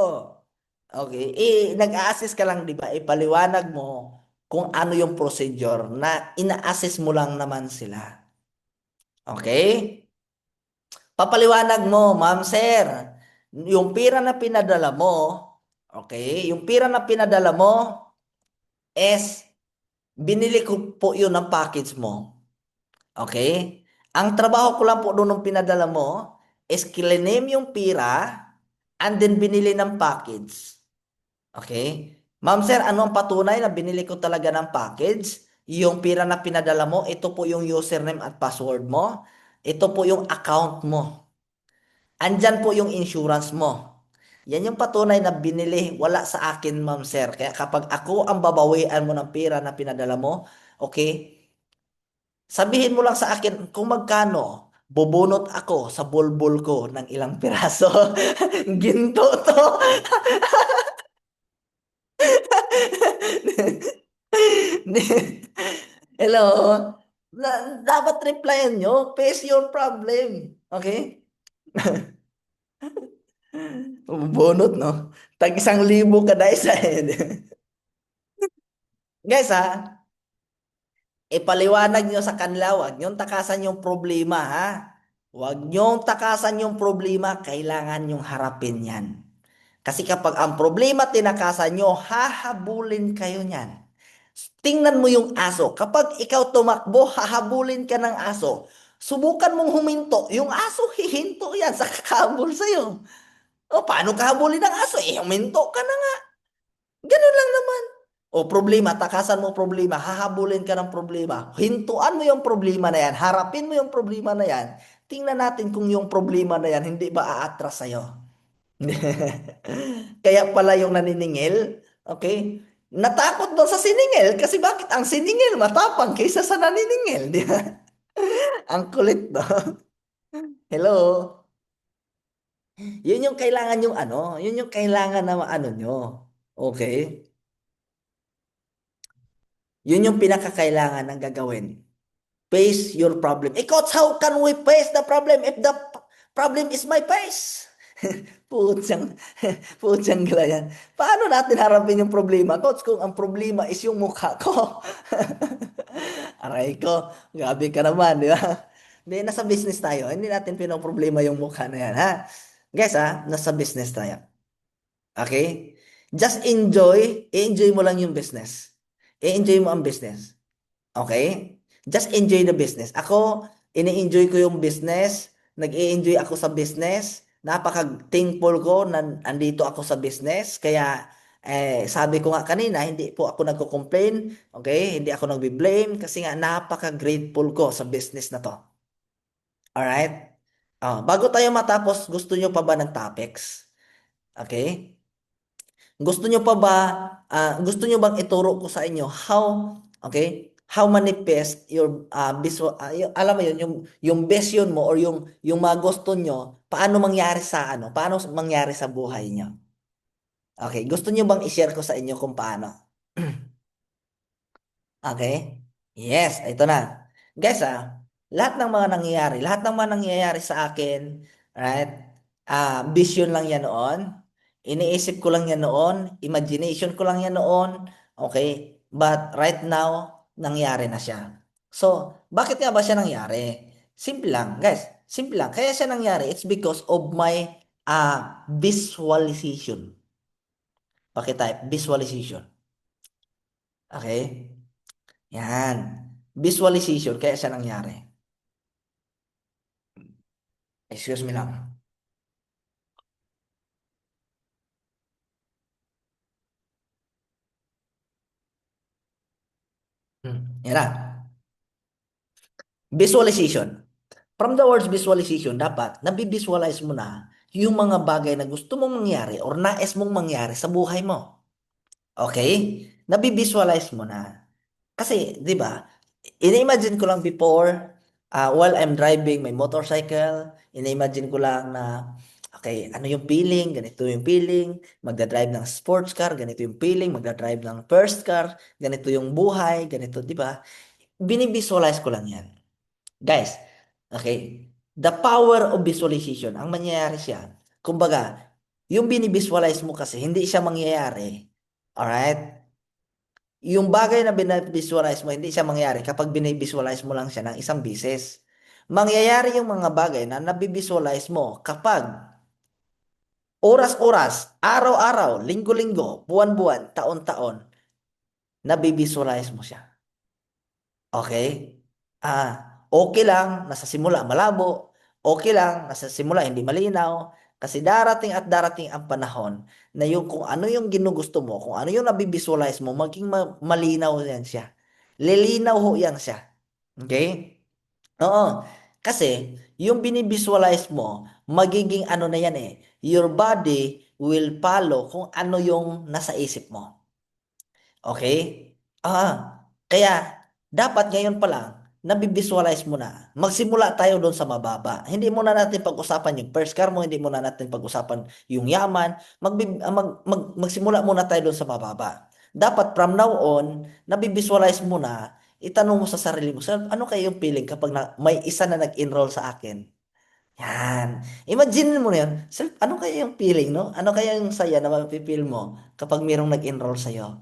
Okay. Nag-a-assist ka lang, di ba? Ipaliwanag mo kung ano yung procedure na ina-assist mo lang naman sila. Okay? Papaliwanag mo, ma'am, sir, yung pira na pinadala mo, okay, yung pira na pinadala mo is binili ko po yun ng package mo. Okay? Ang trabaho ko lang po doon ng pinadala mo is kilenim yung pira and then binili ng package. Okay? Ma'am, sir, ano ang patunay na binili ko talaga ng package? Yung pira na pinadala mo, ito po yung username at password mo. Ito po yung account mo. Andyan po yung insurance mo. Yan yung patunay na binili, wala sa akin, ma'am sir. Kaya kapag ako ang babawian mo ng pera na pinadala mo, okay, sabihin mo lang sa akin kung magkano. Bubunot ako sa bulbul ko ng ilang piraso. Ginto to. Hello? Dapat replyan nyo. Face your problem. Okay? Bubunot, no? Tag 1,000 kada isa. Guys, ha? Ipaliwanag nyo sa kanila, huwag nyong takasan yung problema, ha? Huwag nyong takasan yung problema, kailangan nyong harapin yan. Kasi kapag ang problema tinakasan nyo, hahabulin kayo niyan. Tingnan mo yung aso. Kapag ikaw tumakbo, hahabulin ka ng aso. Subukan mong huminto. Yung aso, hihinto yan sa kakahabol sa'yo. O, paano kahabulin ng aso? Eh, huminto ka na nga. Ganun lang naman. O problema, takasan mo problema, hahabulin ka ng problema. Hintuan mo yung problema na yan, harapin mo yung problema na yan. Tingnan natin kung yung problema na yan hindi ba aatras sa'yo. Kaya pala yung naniningil, okay? Natakot doon sa siningil kasi bakit ang siningil matapang kaysa sa naniningil, di ba? Ang kulit no? Hello? Yun yung kailangan yung ano, yun yung kailangan na ano nyo. Okay? Yun yung pinakakailangan ng gagawin. Face your problem. Eh, coach, how can we face the problem if the problem is my face? Putsang, putsang gala yan. Paano natin harapin yung problema, coach, kung ang problema is yung mukha ko? Aray ko, gabi ka naman, di ba? Hindi, nasa business tayo. Hindi natin pinoproblema yung mukha na yan, ha? Guys, ha? Nasa business tayo. Okay? Just enjoy, i-enjoy mo lang yung business. I-enjoy mo ang business. Okay? Just enjoy the business. Ako, ini-enjoy ko yung business. Nag-i-enjoy ako sa business. Napaka-thankful ko na andito ako sa business. Kaya, sabi ko nga kanina, hindi po ako nagko-complain. Okay? Hindi ako nagbi-blame kasi nga napaka-grateful ko sa business na to. Alright? Bago tayo matapos, gusto nyo pa ba ng topics? Okay? Gusto nyo bang ituro ko sa inyo okay, how manifest your visual, alam mo yun, yung vision mo or yung mga gusto nyo, paano mangyari sa paano mangyari sa buhay nyo? Okay, gusto nyo bang i-share ko sa inyo kung paano? Okay? Yes, ito na. Guys, lahat ng mga nangyayari sa akin, right? Vision lang yan noon. Iniisip ko lang yan noon. Imagination ko lang yan noon. Okay? But right now, nangyari na siya. So, bakit nga ba siya nangyari? Simple lang, guys. Simple lang. Kaya siya nangyari, it's because of my visualization. Pakitype, visualization. Okay? Yan. Visualization, kaya siya nangyari. Excuse me lang. Yan na. Visualization. From the words visualization, dapat nabivisualize mo na yung mga bagay na gusto mong mangyari or nais mong mangyari sa buhay mo. Okay? Nabivisualize mo na. Kasi, di ba, ina-imagine ko lang before, while I'm driving my motorcycle, ina-imagine ko lang na, okay, ano yung feeling, ganito yung feeling, magdadrive ng sports car, ganito yung feeling, magdadrive ng first car, ganito yung buhay, ganito, di ba? Binivisualize ko lang yan. Guys, okay, the power of visualization, ang mangyayari siya, kumbaga, yung binivisualize mo kasi, hindi siya mangyayari. Alright? Yung bagay na binivisualize mo, hindi siya mangyayari kapag binivisualize mo lang siya ng isang bisis. Mangyayari yung mga bagay na nabivisualize mo kapag oras-oras, araw-araw, linggo-linggo, buwan-buwan, taon-taon, nabivisualize mo siya. Okay? Okay lang, nasa simula malabo. Okay lang, nasa simula hindi malinaw. Kasi darating at darating ang panahon na yung kung ano yung ginugusto mo, kung ano yung nabivisualize mo, maging malinaw yan siya. Lilinaw ho yan siya. Okay? Oo. Kasi, yung binivisualize mo, magiging ano na yan eh. Your body will follow kung ano yung nasa isip mo. Okay? Kaya, dapat ngayon pa lang, nabivisualize mo na. Magsimula tayo doon sa mababa. Hindi muna natin pag-usapan yung first car mo, hindi muna natin pag-usapan yung yaman. Magsimula muna tayo doon sa mababa. Dapat from now on, nabivisualize mo na, itanong mo sa sarili mo, "Sir, ano kaya yung feeling kapag may isa na nag-enroll sa akin?" Yan. Imagine mo na yan. Sir, ano kaya yung feeling, no? Ano kaya yung saya na mapipil mo kapag mayroong nag-enroll sa'yo?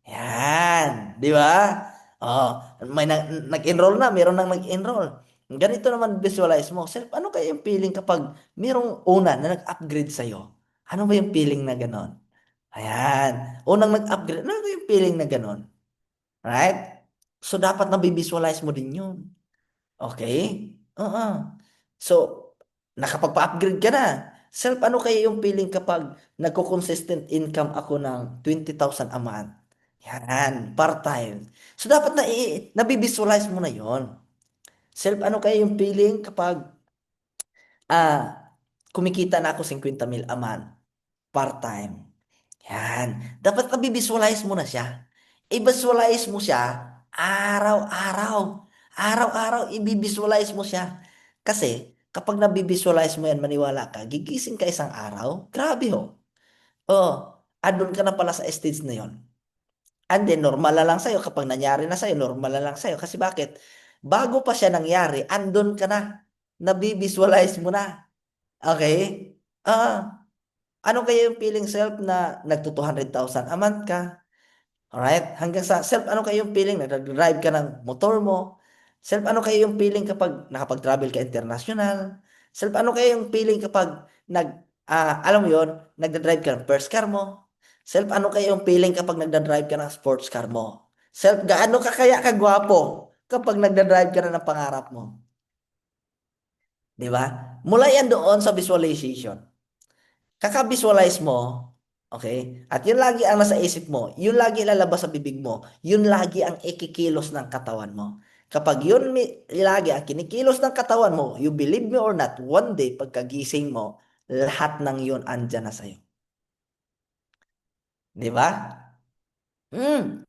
Yan. Di ba? Oh, may nag-enroll na, mayroong nang nag-enroll. Ganito naman visualize mo. Sir, ano kaya yung feeling kapag mayroong una na nag-upgrade sa'yo? Ano ba yung feeling na ganon? Ayan. Unang nag-upgrade, ano ba yung feeling na ganon? Right? So, dapat nabivisualize mo din yun. Okay? Oo. So, nakapagpa-upgrade ka na. Self, ano kaya yung feeling kapag nagko-consistent income ako ng 20,000 a month? Yan, part-time. So, dapat nabivisualize mo na yon. Self, ano kaya yung feeling kapag kumikita na ako 50,000 a month? Part-time. Yan. Dapat nabivisualize mo na siya. I-visualize mo siya araw-araw. Araw-araw, i-visualize mo siya. Kasi, kapag nabivisualize mo yan, maniwala ka, gigising ka isang araw, grabe ho. Oh, andun ka na pala sa stage na yon. And then, normal na lang sa'yo. Kapag nangyari na sa'yo, normal na lang sa'yo. Kasi bakit? Bago pa siya nangyari, andun ka na. Nabivisualize mo na. Okay? Ano kaya yung feeling self na nagto 200,000 a month ka? Alright? Hanggang sa self, ano kaya yung feeling na nag-drive ka ng motor mo? Self, ano kaya yung feeling kapag nakapag-travel ka international? Self, ano kaya yung feeling kapag alam mo yon, nagda-drive ka ng first car mo? Self, ano kaya yung feeling kapag nagda-drive ka ng sports car mo? Self, gaano ka kaya kagwapo kapag nagda-drive ka na ng pangarap mo? Di ba? Mula yan doon sa visualization. Kaka-visualize mo, okay? At yun lagi ang nasa isip mo, yun lagi lalabas sa bibig mo, yun lagi ang ikikilos ng katawan mo. Kapag yun lagi ang kinikilos ng katawan mo, you believe me or not, one day pagkagising mo, lahat ng yun andyan na sa'yo. Di ba? Hmm.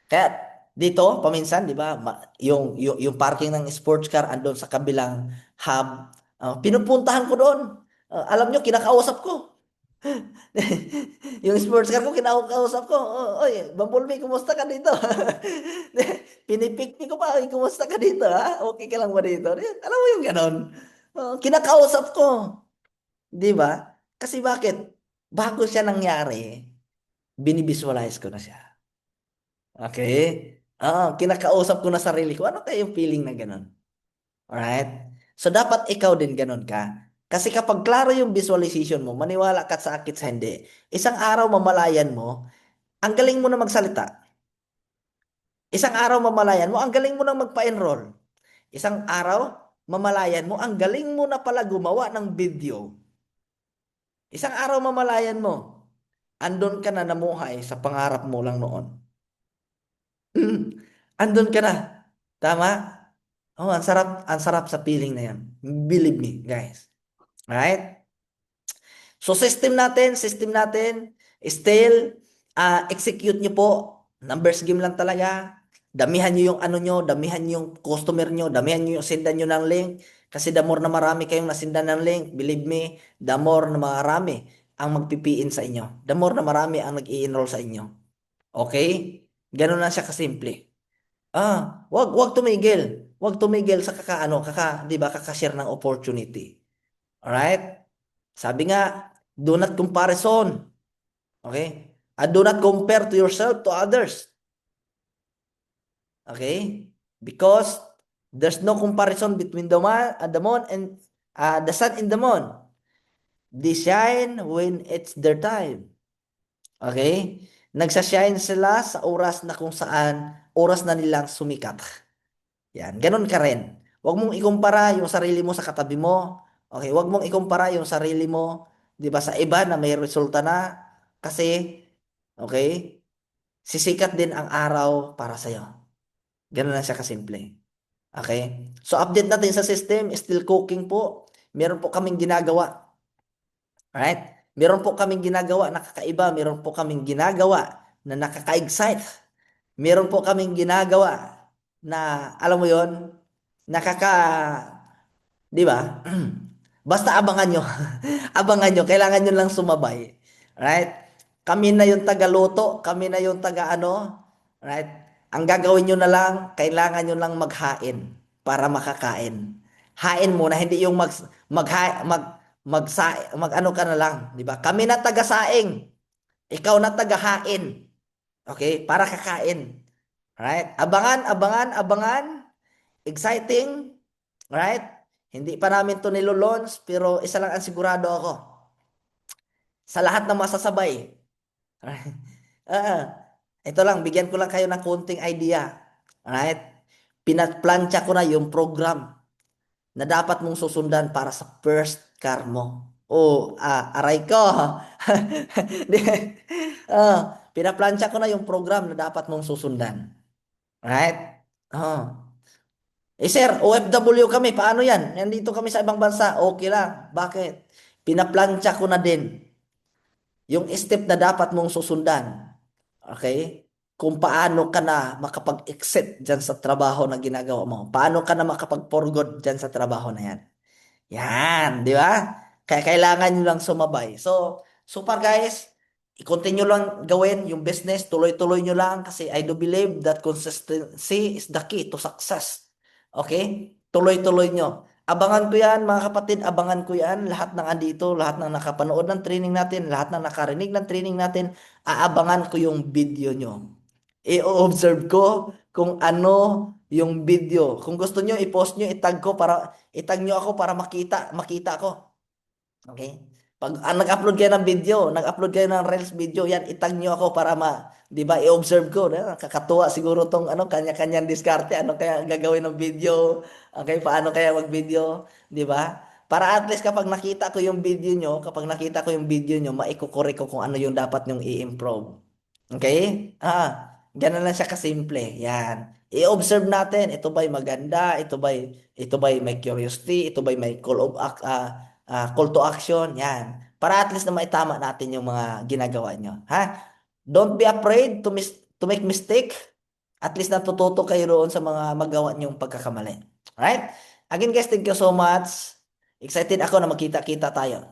Kaya dito, paminsan, di ba, yung parking ng sports car andon sa kabilang hub, pinupuntahan ko doon. Alam nyo, kinakausap ko. Yung sports car ko, kinakausap ko. Oh, oy, Bumblebee, kumusta ka dito? Pinipik ko pa, "Oy, kumusta ka dito, ha? Okay ka lang ba dito?" Alam mo yung ganon. Kinakausap ko. Di ba? Kasi bakit? Bago siya nangyari, binivisualize ko na siya. Okay? Kinakausap ko na sarili ko. Ano kaya yung feeling na ganon? Alright? So, dapat ikaw din ganon ka. Kasi kapag klaro yung visualization mo, maniwala ka sa akit sa hindi. Isang araw mamalayan mo, ang galing mo na magsalita. Isang araw mamalayan mo, ang galing mo na magpa-enroll. Isang araw, mamalayan mo, ang galing mo na pala gumawa ng video. Isang araw mamalayan mo, andon ka na namuhay sa pangarap mo lang noon. Andon ka na. Tama? Oh, ang sarap sa feeling na yan. Believe me, guys. Right? So system natin, still, execute nyo po. Numbers game lang talaga. Damihan nyo yung ano nyo, damihan nyo yung customer nyo, damihan nyo yung sendan nyo ng link. Kasi the more na marami kayong nasindan ng link, believe me, the more na marami ang magpipiin sa inyo. The more na marami ang nag-i-enroll sa inyo. Okay? Ganun lang siya kasimple. Wag tumigil. Wag tumigil sa di ba, kaka-share ng opportunity. Alright? Sabi nga, do not comparison. Okay? Do not compare to yourself to others. Okay? Because there's no comparison between the moon and the sun and the moon. They shine when it's their time. Okay? Nagsashine sila sa oras na kung saan oras na nilang sumikat. Yan, ganun ka rin. Huwag mong ikumpara yung sarili mo sa katabi mo. Okay, huwag mong ikumpara yung sarili mo, 'di ba, sa iba na may resulta na kasi okay, sisikat din ang araw para sa iyo. Ganun lang siya kasimple. Okay? So update natin sa system, still cooking po. Meron po kaming ginagawa. Alright? Meron po kaming ginagawa na kakaiba, meron po kaming ginagawa na nakaka-excite. Meron po kaming ginagawa na alam mo 'yon, nakaka 'di ba? Basta abangan nyo. Abangan nyo. Kailangan nyo lang sumabay. Right? Kami na yung tagaluto. Kami na yung taga ano. Right? Ang gagawin nyo na lang, kailangan nyo lang maghain para makakain. Hain muna, hindi yung mag ano ka na lang, di ba? Kami na taga-saing, ikaw na taga-hain. Okay? Para kakain. Right? Abangan, abangan, abangan. Exciting. Right? Hindi pa namin to nilolons, pero isa lang ang sigurado ako. Sa lahat ng masasabay. Right? Ito lang, bigyan ko lang kayo ng konting idea. Right? Pinaplansya ko na yung program na dapat mong susundan para sa first car mo. Oh, aray ko. Di- pinaplansya ko na yung program na dapat mong susundan. Right? Oh. Eh sir, OFW kami, paano yan? Nandito kami sa ibang bansa, okay lang. Bakit? Pinaplansya ko na din yung step na dapat mong susundan. Okay? Kung paano ka na makapag-exit dyan sa trabaho na ginagawa mo. Paano ka na makapag-forgod dyan sa trabaho na yan. Yan, di ba? Kaya kailangan nyo lang sumabay. So far guys, i-continue lang gawin yung business, tuloy-tuloy nyo lang kasi I do believe that consistency is the key to success. Okay? Tuloy-tuloy nyo. Abangan ko yan, mga kapatid, abangan ko yan. Lahat ng andito, lahat ng nakapanood ng training natin, lahat ng nakarinig ng training natin, aabangan ko yung video nyo. I-observe ko kung ano yung video. Kung gusto nyo, i-post nyo, itag nyo ako para makita ko. Okay? Pag nag-upload kayo ng video, nag-upload kayo ng Reels video, yan, itag nyo ako para 'di ba, i-observe ko. Nakakatuwa siguro tong ano, kanya-kanyang diskarte, ano kaya gagawin ng video, okay, paano kaya mag-video, 'di ba? Para at least kapag nakita ko yung video nyo, kapag nakita ko yung video nyo, maikukorek ko kung ano yung dapat nyong i-improve. Okay? Ganun lang siya kasimple. Yan. I-observe natin, ito ba'y maganda, ito ba'y may curiosity, ito ba'y may call to action, yan. Para at least na maitama natin yung mga ginagawa nyo. Ha? Don't be afraid to make mistake. At least natututo kayo roon sa mga magawa nyong pagkakamali. Alright? Again guys, thank you so much. Excited ako na magkita-kita tayo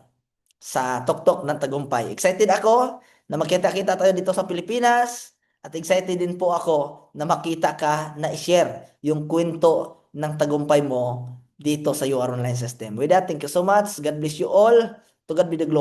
sa tuktok ng tagumpay. Excited ako na makita-kita tayo dito sa Pilipinas at excited din po ako na makita ka na i-share yung kwento ng tagumpay mo dito sa UR Online System. With that, thank you so much. God bless you all. To God be the glory.